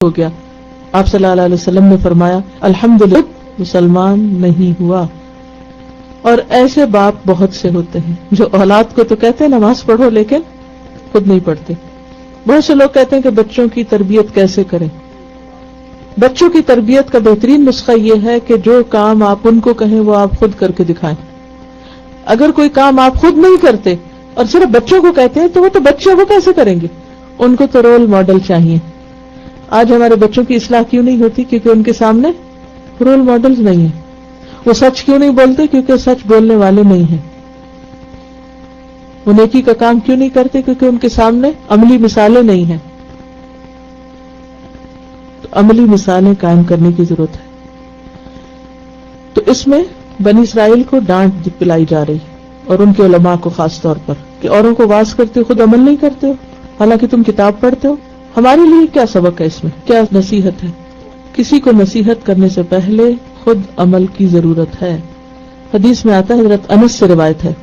ہو گیا. آپ صلی اللہ علیہ وسلم نے فرمایا الحمدللہ مسلمان نہیں ہوا. اور ایسے باپ بہت سے ہوتے ہیں جو اولاد کو تو کہتے ہیں نماز پڑھو لیکن خود نہیں پڑھتے. بہت سے لوگ کہتے ہیں کہ بچوں کی تربیت کیسے کریں، بچوں کی تربیت کا بہترین نسخہ یہ ہے کہ جو کام آپ ان کو کہیں وہ آپ خود کر کے دکھائیں. اگر کوئی کام آپ خود نہیں کرتے اور صرف بچوں کو کہتے ہیں تو وہ تو بچے وہ کیسے کریں گے؟ ان کو تو رول ماڈل چاہیے. آج ہمارے بچوں کی اصلاح کیوں نہیں ہوتی؟ کیونکہ ان کے سامنے رول ماڈلز نہیں ہیں. وہ سچ کیوں نہیں بولتے؟ کیونکہ سچ بولنے والے نہیں ہیں. وہ نیکی کا کام کیوں نہیں کرتے؟ کیونکہ ان کے سامنے عملی مثالیں نہیں ہیں. تو عملی مثالیں قائم کرنے کی ضرورت ہے. تو اس میں بنی اسرائیل کو ڈانٹ پلائی جا رہی اور ان کے علماء کو خاص طور پر کہ اوروں کو واعظ کرتے ہو خود عمل نہیں کرتے ہو حالانکہ تم کتاب پڑھتے ہو. ہمارے لیے کیا سبق ہے اس میں؟ کیا نصیحت ہے؟ کسی کو نصیحت کرنے سے پہلے خود عمل کی ضرورت ہے. حدیث میں آتا ہے، حضرت انس سے روایت ہے،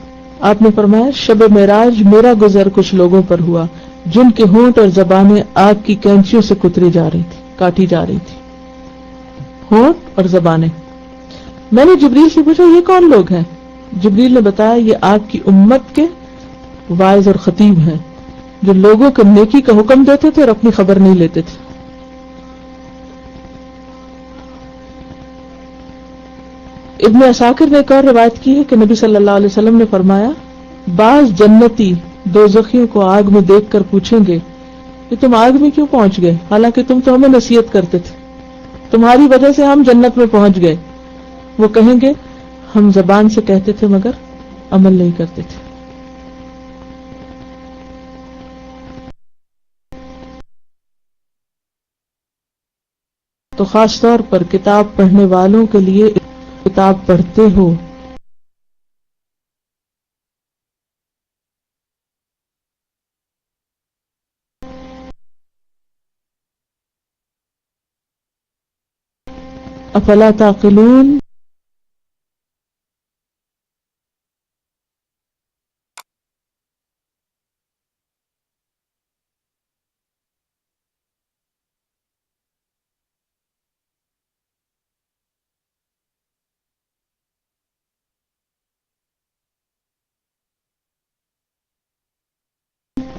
آپ نے فرمایا شب معراج میرا گزر کچھ لوگوں پر ہوا جن کے ہونٹ اور زبانیں آگ کی کینچیوں سے کتری جا رہی تھی، کاٹی جا رہی تھی. ہونٹ اور زبانیں. میں نے جبریل سے پوچھا یہ کون لوگ ہیں؟ جبریل نے بتایا یہ آپ کی امت کے واعظ اور خطیب ہیں جو لوگوں کو نیکی کا حکم دیتے تھے اور اپنی خبر نہیں لیتے تھے. ابن عساکر نے ایک اور روایت کی ہے کہ نبی صلی اللہ علیہ وسلم نے فرمایا بعض جنتی دوزخیوں کو آگ میں دیکھ کر پوچھیں گے کہ تم آگ میں کیوں پہنچ گئے حالانکہ تم تو ہمیں نصیحت کرتے تھے، تمہاری وجہ سے ہم جنت میں پہنچ گئے. وہ کہیں گے ہم زبان سے کہتے تھے مگر عمل نہیں کرتے تھے. تو خاص طور پر کتاب پڑھنے والوں کے لیے کتاب پڑھتے ہو افلا تعقلون.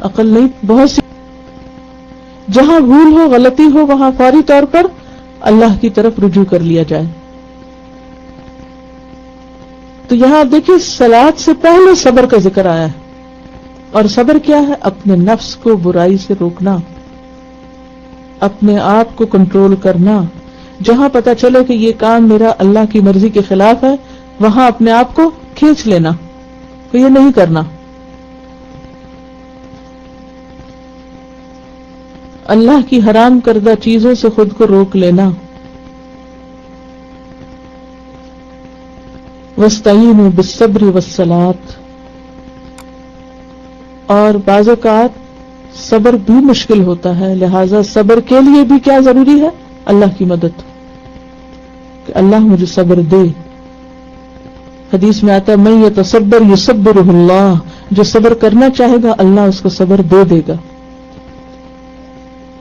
عقل نہیں. بہت سی جہاں بھول ہو غلطی ہو وہاں فوری طور پر اللہ کی طرف رجوع کر لیا جائے. تو یہاں دیکھیے صلاۃ سے پہلے صبر کا ذکر آیا ہے، اور صبر کیا ہے؟ اپنے نفس کو برائی سے روکنا، اپنے آپ کو کنٹرول کرنا. جہاں پتہ چلے کہ یہ کام میرا اللہ کی مرضی کے خلاف ہے وہاں اپنے آپ کو کھینچ لینا کہ یہ نہیں کرنا. اللہ کی حرام کردہ چیزوں سے خود کو روک لینا. وَاسْتَعِینُوا بِالصَّبْرِ وَالصَّلَاةِ. اور بعض اوقات صبر بھی مشکل ہوتا ہے، لہذا صبر کے لیے بھی کیا ضروری ہے؟ اللہ کی مدد، کہ اللہ مجھے صبر دے. حدیث میں آتا ہے مَن يَتَصَبَّرْ يُصَبِّرُهُ اللَّهُ، جو صبر کرنا چاہے گا اللہ اس کو صبر دے دے گا.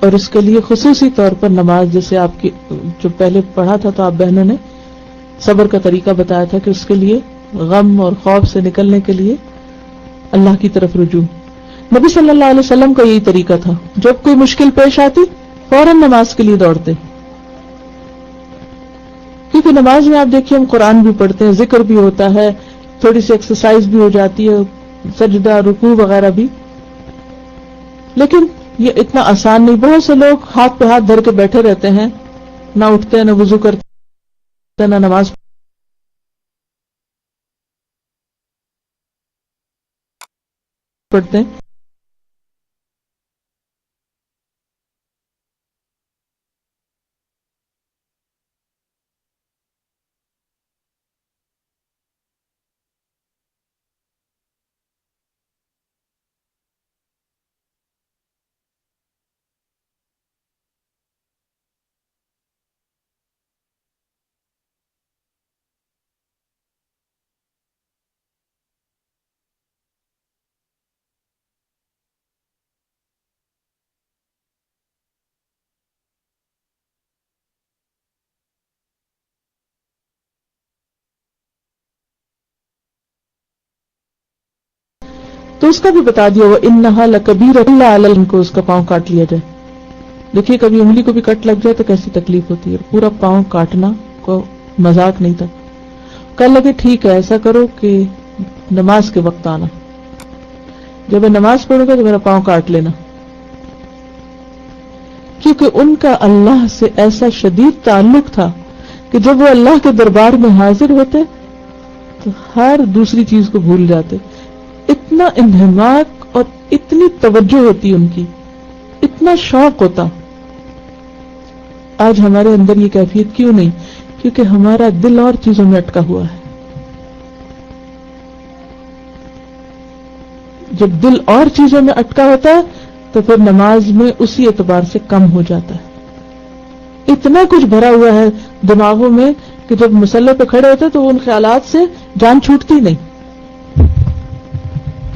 اور اس کے لیے خصوصی طور پر نماز، جیسے آپ کی جو پہلے پڑھا تھا تو آپ بہنوں نے صبر کا طریقہ بتایا تھا کہ اس کے لیے غم اور خوف سے نکلنے کے لیے اللہ کی طرف رجوع. نبی صلی اللہ علیہ وسلم کا یہی طریقہ تھا، جب کوئی مشکل پیش آتی فوراً نماز کے لیے دوڑتے. کیونکہ نماز میں آپ دیکھیے ہم قرآن بھی پڑھتے ہیں، ذکر بھی ہوتا ہے، تھوڑی سی ایکسرسائز بھی ہو جاتی ہے، سجدہ رکوع وغیرہ بھی. لیکن یہ اتنا آسان نہیں. بہت سے لوگ ہاتھ پہ ہاتھ دھر کے بیٹھے رہتے ہیں، نہ اٹھتے ہیں، نہ وضو کرتے ہیں، نہ نماز پڑھتے ہیں. تو اس کا بھی بتا دیا وہ انہا لکبیرۃ الا علی کو اس کا پاؤں کاٹ لیا جائے. دیکھیے کبھی انگلی کو بھی کٹ لگ جائے تو کیسی تکلیف ہوتی ہے. پورا پاؤں کاٹنا کو مذاق نہیں تھا. کہنے لگے ٹھیک ہے ایسا کرو کہ نماز کے وقت آنا, جب میں نماز پڑھوں گا تو میرا پاؤں کاٹ لینا. کیونکہ ان کا اللہ سے ایسا شدید تعلق تھا کہ جب وہ اللہ کے دربار میں حاضر ہوتے تو ہر دوسری چیز کو بھول جاتے. اتنا انہماک اور اتنی توجہ ہوتی ان کی, اتنا شوق ہوتا. آج ہمارے اندر یہ کیفیت کیوں نہیں؟ کیونکہ ہمارا دل اور چیزوں میں اٹکا ہوا ہے. جب دل اور چیزوں میں اٹکا ہوتا ہے تو پھر نماز میں اسی اعتبار سے کم ہو جاتا ہے. اتنا کچھ بھرا ہوا ہے دماغوں میں کہ جب مصلی پہ کھڑے ہوتے تو ان خیالات سے جان چھوٹتی نہیں.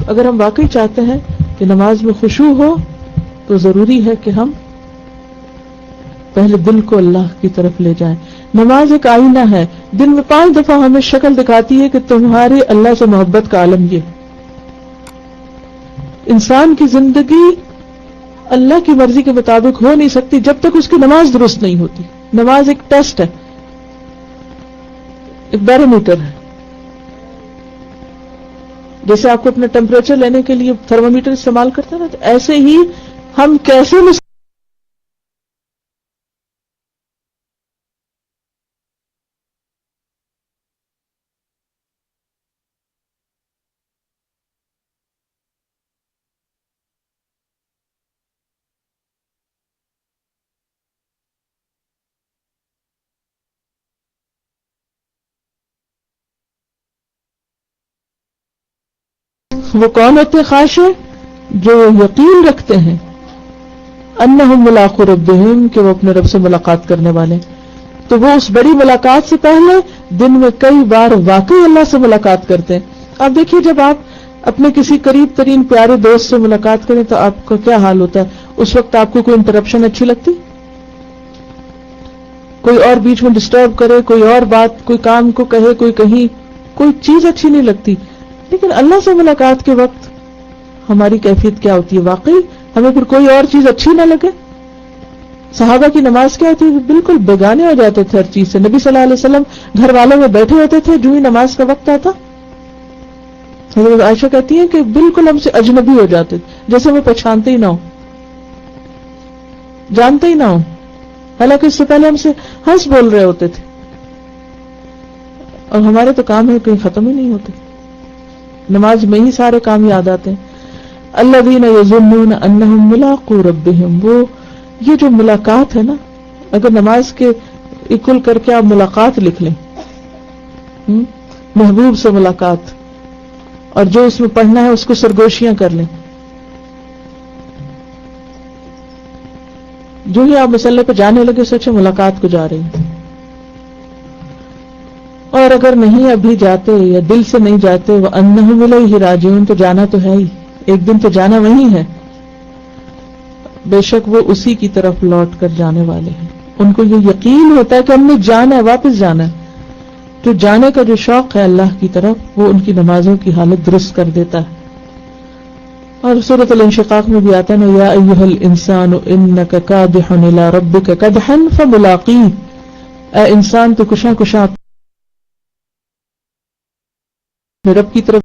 اگر ہم واقعی چاہتے ہیں کہ نماز میں خشوع ہو تو ضروری ہے کہ ہم پہلے دل کو اللہ کی طرف لے جائیں. نماز ایک آئینہ ہے, دن میں 5 دفعہ ہمیں شکل دکھاتی ہے کہ تمہارے اللہ سے محبت کا عالم یہ. انسان کی زندگی اللہ کی مرضی کے مطابق ہو نہیں سکتی جب تک اس کی نماز درست نہیں ہوتی. نماز ایک ٹیسٹ ہے, ایک بیرومیٹر ہے. جیسے آپ کو اپنا ٹیمپریچر لینے کے لیے تھرمومیٹر استعمال کرتے ہیں نا, تو ایسے ہی ہم کیسے وہ کون ہوتے ہیں خاشع؟ جو یقین رکھتے ہیں انہم ملاقو ربہم, کہ وہ اپنے رب سے ملاقات کرنے والے. تو وہ اس بڑی ملاقات سے پہلے دن میں کئی بار واقعی اللہ سے ملاقات کرتے ہیں. آپ دیکھیے جب آپ اپنے کسی قریب ترین پیارے دوست سے ملاقات کریں تو آپ کا کیا حال ہوتا ہے؟ اس وقت آپ کو کوئی انٹرپشن اچھی لگتی؟ کوئی اور بیچ میں ڈسٹرب کرے, کوئی اور بات, کوئی کام کو کہے, کوئی کہیں, کوئی چیز اچھی نہیں لگتی. لیکن اللہ سے ملاقات کے وقت ہماری کیفیت کیا ہوتی ہے؟ واقعی ہمیں پھر کوئی اور چیز اچھی نہ لگے. صحابہ کی نماز کیا ہوتی ہے؟ بالکل بیگانے ہو جاتے تھے ہر چیز سے. نبی صلی اللہ علیہ وسلم گھر والوں میں بیٹھے ہوتے تھے, جو ہی نماز کا وقت آتا حضرت عائشہ کہتی ہیں کہ بالکل ہم سے اجنبی ہو جاتے تھے, جیسے ہمیں پہچانتے ہی نہ ہو, جانتے ہی نہ ہو, حالانکہ اس سے پہلے ہم سے ہنس بول رہے ہوتے تھے. اور ہمارے تو کام ہے کہیں ختم ہی نہیں ہوتے, نماز میں ہی سارے کام یاد آتے ہیں. الذین یظنون انہم ملاقو ربہم, وہ یہ جو ملاقات ہے نا, اگر نماز کے اکول کر کے آپ ملاقات لکھ لیں, محبوب سے ملاقات, اور جو اس میں پڑھنا ہے اس کو سرگوشیاں کر لیں. جو ہی آپ مصلی پہ جانے لگے سوچے ملاقات کو جا رہی ہیں. اور اگر نہیں ابھی جاتے یا دل سے نہیں جاتے, وَأَنَّهُمْ إِلَيْهِ رَاجِعُونَ, تو جانا تو ہے ہی, ایک دن تو جانا وہی ہے. بے شک وہ اسی کی طرف لوٹ کر جانے والے ہیں. ان کو یہ یقین ہوتا ہے کہ ہم نے جانا ہے, واپس جانا ہے. جو جانے کا جو شوق ہے اللہ کی طرف, وہ ان کی نمازوں کی حالت درست کر دیتا ہے. اور سورۃ الانشقاق میں بھی آتا ہے نا, یا ایھا الانسان انک کادح الی ربک کدحا فملاقیہ, اے انسان تو کشاں کشاں رب کی طرف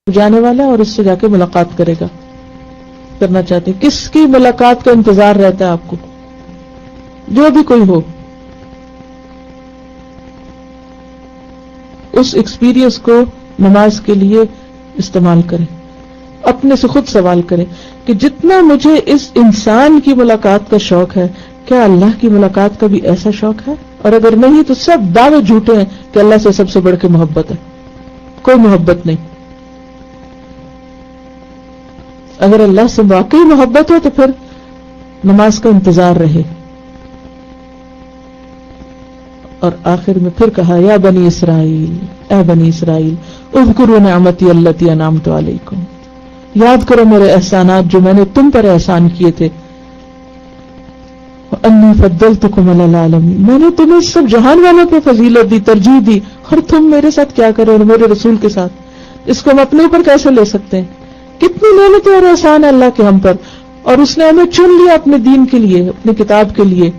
جانے والا ہے اور اس سے جا کے ملاقات کرے گا, کرنا چاہتے ہیں. کس کی ملاقات کا انتظار رہتا ہے آپ کو؟ جو بھی کوئی ہو, اس ایکسپیرئنس کو نماز کے لیے استعمال کریں. اپنے سے خود سوال کریں کہ جتنا مجھے اس انسان کی ملاقات کا شوق ہے, کیا اللہ کی ملاقات کا بھی ایسا شوق ہے؟ اور اگر نہیں تو سب دعوے جھوٹے ہیں کہ اللہ سے سب سے بڑھ کے محبت ہے. کوئی محبت نہیں. اگر اللہ سے واقعی محبت ہو تو پھر نماز کا انتظار رہے, اور آخر میں پھر کہا یا بنی اسرائیل، اے بنی اسرائیل اذکروا نعمتی التی انعمت علیکم، یاد کرو میرے احسانات جو میں نے تم پر احسان کیے تھے، وانی فضلتکم علی العالمین، میں نے تمہیں سب جہان والوں پہ فضیلت دی، ترجیح دی، اور تم میرے ساتھ کیا کرو اور میرے رسول کے ساتھ، اس کو ہم اپنے اوپر کیسے لے سکتے ہیں؟ کتنی نعمتیں اور احسان ہے اللہ کے ہم پر، اور اس نے ہمیں چن لیا اپنے دین کے لیے، اپنی کتاب کے لیے،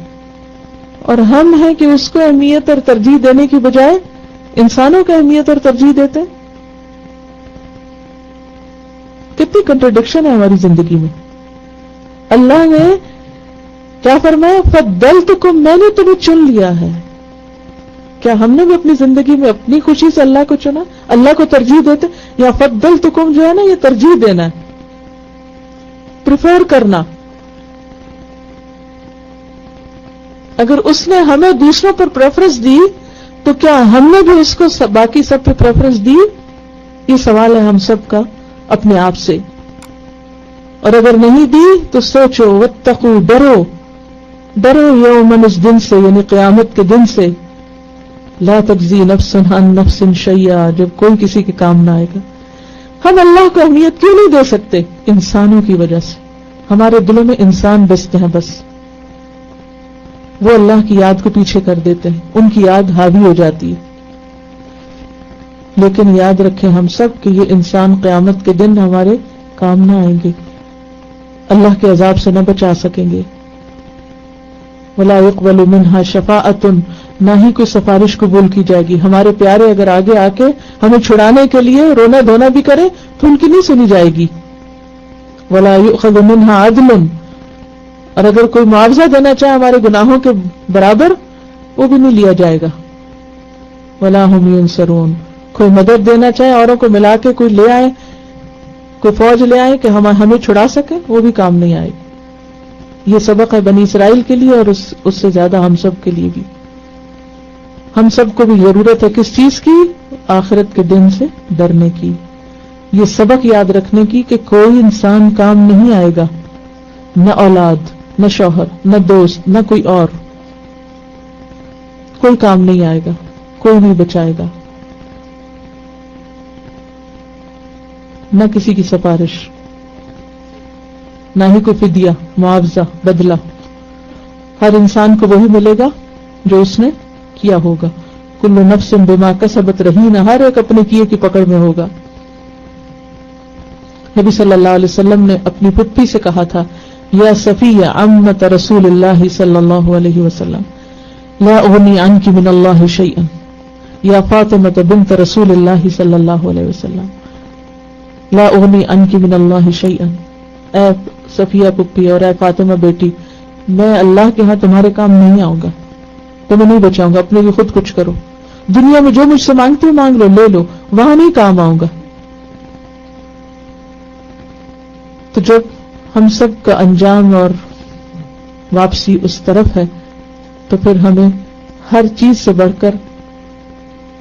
اور ہم ہیں کہ اس کو اہمیت اور ترجیح دینے کی بجائے انسانوں کو اہمیت اور ترجیح دیتے ہیں۔ کتنی کنٹرڈکشن ہے ہماری زندگی میں۔ اللہ نے کیا فرمایا؟ فضلتکم، میں نے تمہیں چن لیا ہے۔ کیا ہم نے بھی اپنی زندگی میں اپنی خوشی سے اللہ کو چنا، اللہ کو ترجیح دیتے؟ یا فضلتکم جو ہے نا، یہ ترجیح دینا ہے، پریفر کرنا۔ اگر اس نے ہمیں دوسروں پر پریفرنس دی تو کیا ہم نے بھی اس کو باقی سب پہ پریفرنس دی؟ یہ سوال ہے ہم سب کا اپنے آپ سے۔ اور اگر نہیں دی تو سوچو، واتقوا، ڈرو، ڈرو یومن، اس دن سے، یعنی قیامت کے دن سے، لا تجزی نفس عن نفس شیئا، جب کوئی کسی کے کام نہ آئے گا۔ ہم اللہ کو اہمیت کیوں نہیں دے سکتے؟ انسانوں کی وجہ سے۔ ہمارے دلوں میں انسان بستے ہیں، بس وہ اللہ کی یاد کو پیچھے کر دیتے ہیں، ان کی یاد حاوی ہو جاتی ہے۔ لیکن یاد رکھیں ہم سب کہ یہ انسان قیامت کے دن ہمارے کام نہ آئیں گے، اللہ کے عذاب سے نہ بچا سکیں گے۔ ولا يقبل منها شفاعة، نہ ہی کوئی سفارش قبول کی جائے گی۔ ہمارے پیارے اگر آگے آ کے ہمیں چھڑانے کے لیے رونا دھونا بھی کرے تو ان کی نہیں سنی جائے گی۔ ولا يؤخذ منها عدل، اور اگر کوئی معاوضہ دینا چاہے ہمارے گناہوں کے برابر، وہ بھی نہیں لیا جائے گا۔ ولا هم ينصرون، کوئی مدد دینا چاہے اوروں کو ملا کے کوئی لے آئے، کوئی فوج لے آئے کہ ہمیں چھڑا سکے، وہ بھی کام نہیں آئے گی۔ یہ سبق ہے بنی اسرائیل کے لیے، اور اس سے زیادہ ہم سب کے لیے بھی۔ ہم سب کو بھی ضرورت ہے کس چیز کی؟ آخرت کے دن سے ڈرنے کی، یہ سبق یاد رکھنے کی کہ کوئی انسان کام نہیں آئے گا، نہ اولاد، نہ شوہر، نہ دوست، نہ کوئی اور، کوئی کام نہیں آئے گا، کوئی نہیں بچائے گا، نہ کسی کی سفارش، نہ ہی کوئی فدیہ، معاوضہ، بدلہ۔ ہر انسان کو وہی ملے گا جو اس نے کیا ہوگا۔ کل نفس بما کسبت رہین، ہر ایک اپنے کیے کی پکڑ میں ہوگا۔ نبی صلی اللہ علیہ وسلم نے اپنی پھپھی سے کہا تھا، یا صفیہ عمت رسول اللہ صلی اللہ علیہ وسلم، لا اغنی عنک من اللہ شیئا، یا فاطمہ بنت رسول اللہ صلی اللہ علیہ وسلم، لا اغنی عنک من اللہ شیئا، اے صفیہ پھپھی اور اے فاطمہ بیٹی، میں اللہ کے ہاں تمہارے کام نہیں آؤں گا، تمہیں نہیں بچاؤں گا، اپنے لیے خود کچھ کرو، دنیا میں جو مجھ سے مانگتے ہو مانگ لو، لے لو، وہاں نہیں کام آؤں گا۔ تو جب ہم سب کا انجام اور واپسی اس طرف ہے تو پھر ہمیں ہر چیز سے بڑھ کر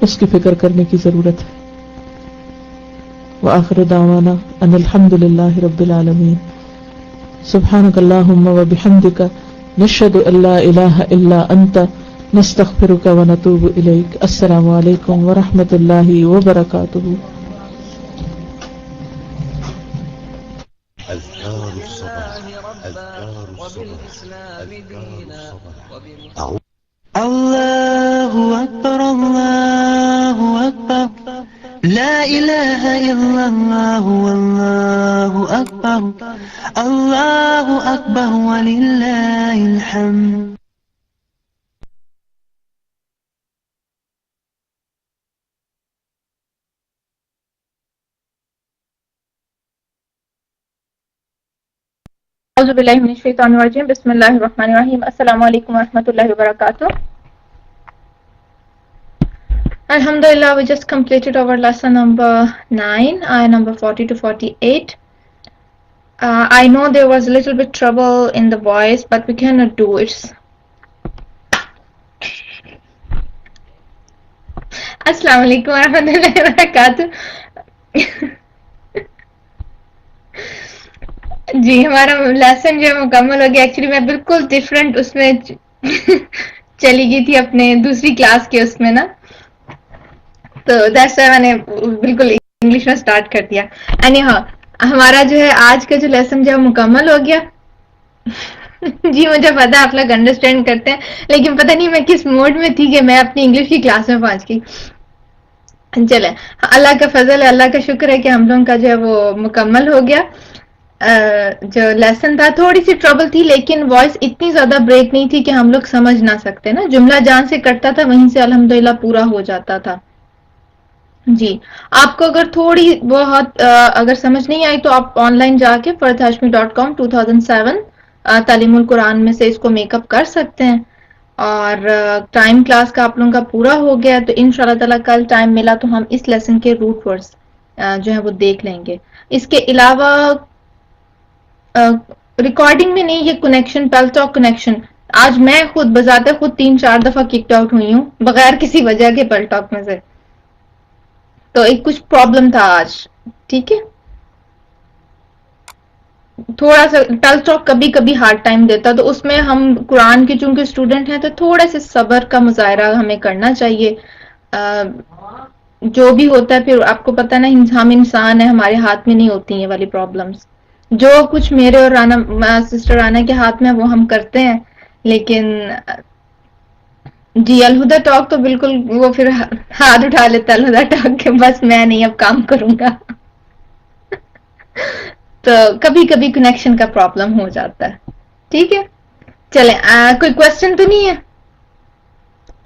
اس کی فکر کرنے کی ضرورت ہے۔ وآخر دعوانا ان الحمد للہ رب العالمین۔ سبحانک اللہم وبحمدک، نشہد ان لا الہ الا انت، نستغفرک ونتوب الیک۔ السلام علیکم ورحمۃ اللہ وبرکاتہ۔ أذكار الصباح، أذكار الصباح. الله أكبر، الله أكبر، لا إله إلا الله، والله أكبر، الله أكبر ولله الحمد. اعوذ باللہ من الشیطان الرجیم، بسم اللہ الرحمن الرحیم۔ السلام علیکم ورحمۃ اللہ وبرکاتہ۔ Alhamdulillah, we just completed our lesson number 9, ayah number 40 to 48. I know there was a little bit trouble in the voice, but we cannot do it. Assalamu alaikum warahmatullahi wabarakatuh. جی ہمارا لیسن جو ہے مکمل ہو گیا۔ Actually میں بالکل different اس میں چلی گئی تھی اپنے دوسری کلاس کے اس میں نا، تو دیٹس وائی میں نے بالکل انگلش میں اسٹارٹ کر دیا. اینی ہاں ہمارا جو ہے آج کا جو لیسن جو ہے مکمل ہو گیا. جی مجھے پتا ہے آپ لوگ انڈرسٹینڈ کرتے ہیں، لیکن پتہ نہیں میں کس موڈ میں تھی کہ میں اپنی انگلش کی کلاس میں پہنچ گئی. چلیں اللہ کا فضل ہے، اللہ کا شکر ہے کہ ہم لوگوں کا جو ہے وہ مکمل ہو گیا. جو لیسن تھا تھوڑی سی ٹربل تھی، لیکن وائس اتنی زیادہ بریک نہیں تھی کہ ہم لوگ سمجھ نہ سکتے نا. جملہ جہاں سے کٹتا تھا وہیں سے الحمدللہ پورا ہو جاتا تھا. جی آپ کو اگر تھوڑی بہت اگر سمجھ نہیں آئی تو آپ آن لائن جا کے farhashmi.com 2007 تعلیم القرآن میں سے اس کو میک اپ کر سکتے ہیں. اور ٹائم کلاس کا آپ لوگوں کا پورا ہو گیا تو ان شاء اللہ تعالیٰ کل ٹائم ملا تو ہم اس لیسن کے روٹ ورڈز جو ہے وہ دیکھ لیں گے. اس کے علاوہ ریکارڈنگ میں نہیں، یہ کنیکشن پیل ٹاک کنیکشن آج میں خود بذات خود 3-4 دفعہ ککڈ آؤٹ ہوئی ہوں بغیر کسی وجہ کے پیل ٹاک میں سے. تو ایک کچھ پرابلم تھا آج. ٹھیک ہے تھوڑا سا ٹل ٹاک کبھی کبھی ہارڈ ٹائم دیتا، تو اس میں ہم قرآن کے چونکہ اسٹوڈنٹ ہیں تو تھوڑے سے صبر کا مظاہرہ ہمیں کرنا چاہیے. جو بھی ہوتا ہے پھر آپ کو پتہ نا ہم انسان ہیں، ہمارے ہاتھ میں نہیں ہوتی ہیں والی پرابلمس. جو کچھ میرے اور رانا سسٹر رانا کے ہاتھ میں وہ ہم کرتے ہیں. لیکن جی الہدا ٹاک تو بالکل وہ پھر ہاتھ اٹھا لیتا الہدا ٹاک کے بس میں نہیں اب کام کروں گا. تو کبھی کبھی کنیکشن کا پرابلم ہو جاتا ہے. ٹھیک ہے چلیں کوئی کوشچن تو نہیں ہے؟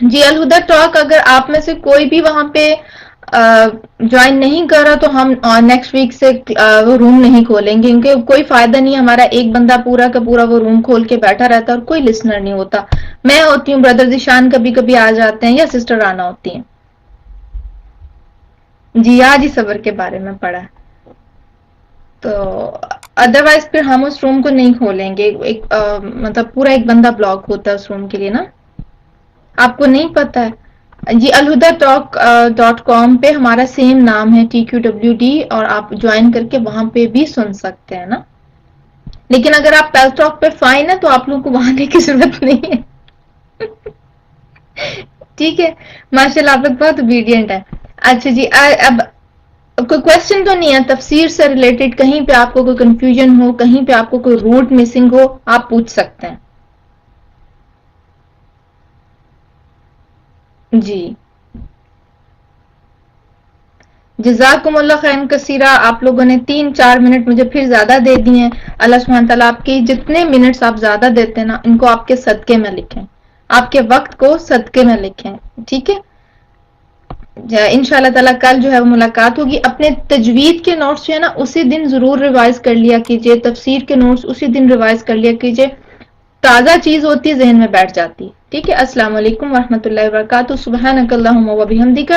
جی الہدا ٹاک اگر آپ میں سے کوئی بھی وہاں پہ جوائن نہیں کر رہا تو ہم نیکسٹ ویک سے وہ روم نہیں کھولیں گے، کیونکہ کوئی فائدہ نہیں. ہمارا ایک بندہ پورا کا پورا وہ روم کھول کے بیٹھا رہتا ہے اور کوئی لسنر نہیں ہوتا. میں ہوتی ہوں، بردر ذیشان کبھی کبھی آ جاتے ہیں یا سسٹر رانا ہوتی ہیں. جی آج ہی صبر کے بارے میں پڑھا ہے. تو ادروائز پھر ہم اس روم کو نہیں کھولیں گے. مطلب پورا ایک بندہ بلاک ہوتا ہے اس روم کے لیے نا. آپ کو نہیں پتا ہے؟ جی الہدا ٹاک .com پہ ہمارا سیم نام ہے TQWD، اور آپ جوائن کر کے وہاں پہ بھی سن سکتے ہیں نا. لیکن اگر آپ پیل ٹاک پہ فائن ہے تو آپ لوگوں کو وہاں آنے کی ضرورت نہیں ہے. ٹھیک ہے ماشاء اللہ آپ لوگ بہت اوبیڈینٹ ہے. اچھا جی اب کوئی کوشچن تو نہیں ہے تفسیر سے ریلیٹڈ؟ کہیں پہ آپ کو کوئی کنفیوژن ہو، کہیں پہ آپ کو کوئی روٹ مسنگ ہو، آپ پوچھ سکتے ہیں. جی جزاکم اللہ خیر کثیرہ. آپ لوگوں نے 3-4 منٹ مجھے پھر زیادہ دے دیے ہیں. اللہ سبحانہ تعالیٰ آپ کی جتنے منٹس آپ زیادہ دیتے ہیں نا ان کو آپ کے صدقے میں لکھیں، آپ کے وقت کو صدقے میں لکھیں. ٹھیک ہے ان شاء اللہ تعالیٰ کل جو ہے وہ ملاقات ہوگی. اپنے تجوید کے نوٹس جو ہے نا اسی دن ضرور ریوائز کر لیا کیجئے، تفسیر کے نوٹس اسی دن ریوائز کر لیا کیجئے. تازہ چیز ہوتی ہے ذہن میں بیٹھ جاتی. ٹھیک ہے السلام علیکم ورحمۃ اللہ وبرکاتہ. سبحانک اللہم وبحمدک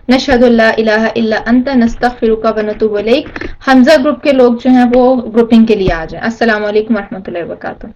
نشہد ان لا الہ الا انت نستغفرک ونتوب الیک. حمزہ گروپ کے لوگ جو ہیں وہ گروپنگ کے لیے آ جائیں. السلام علیکم ورحمۃ اللہ وبرکاتہ.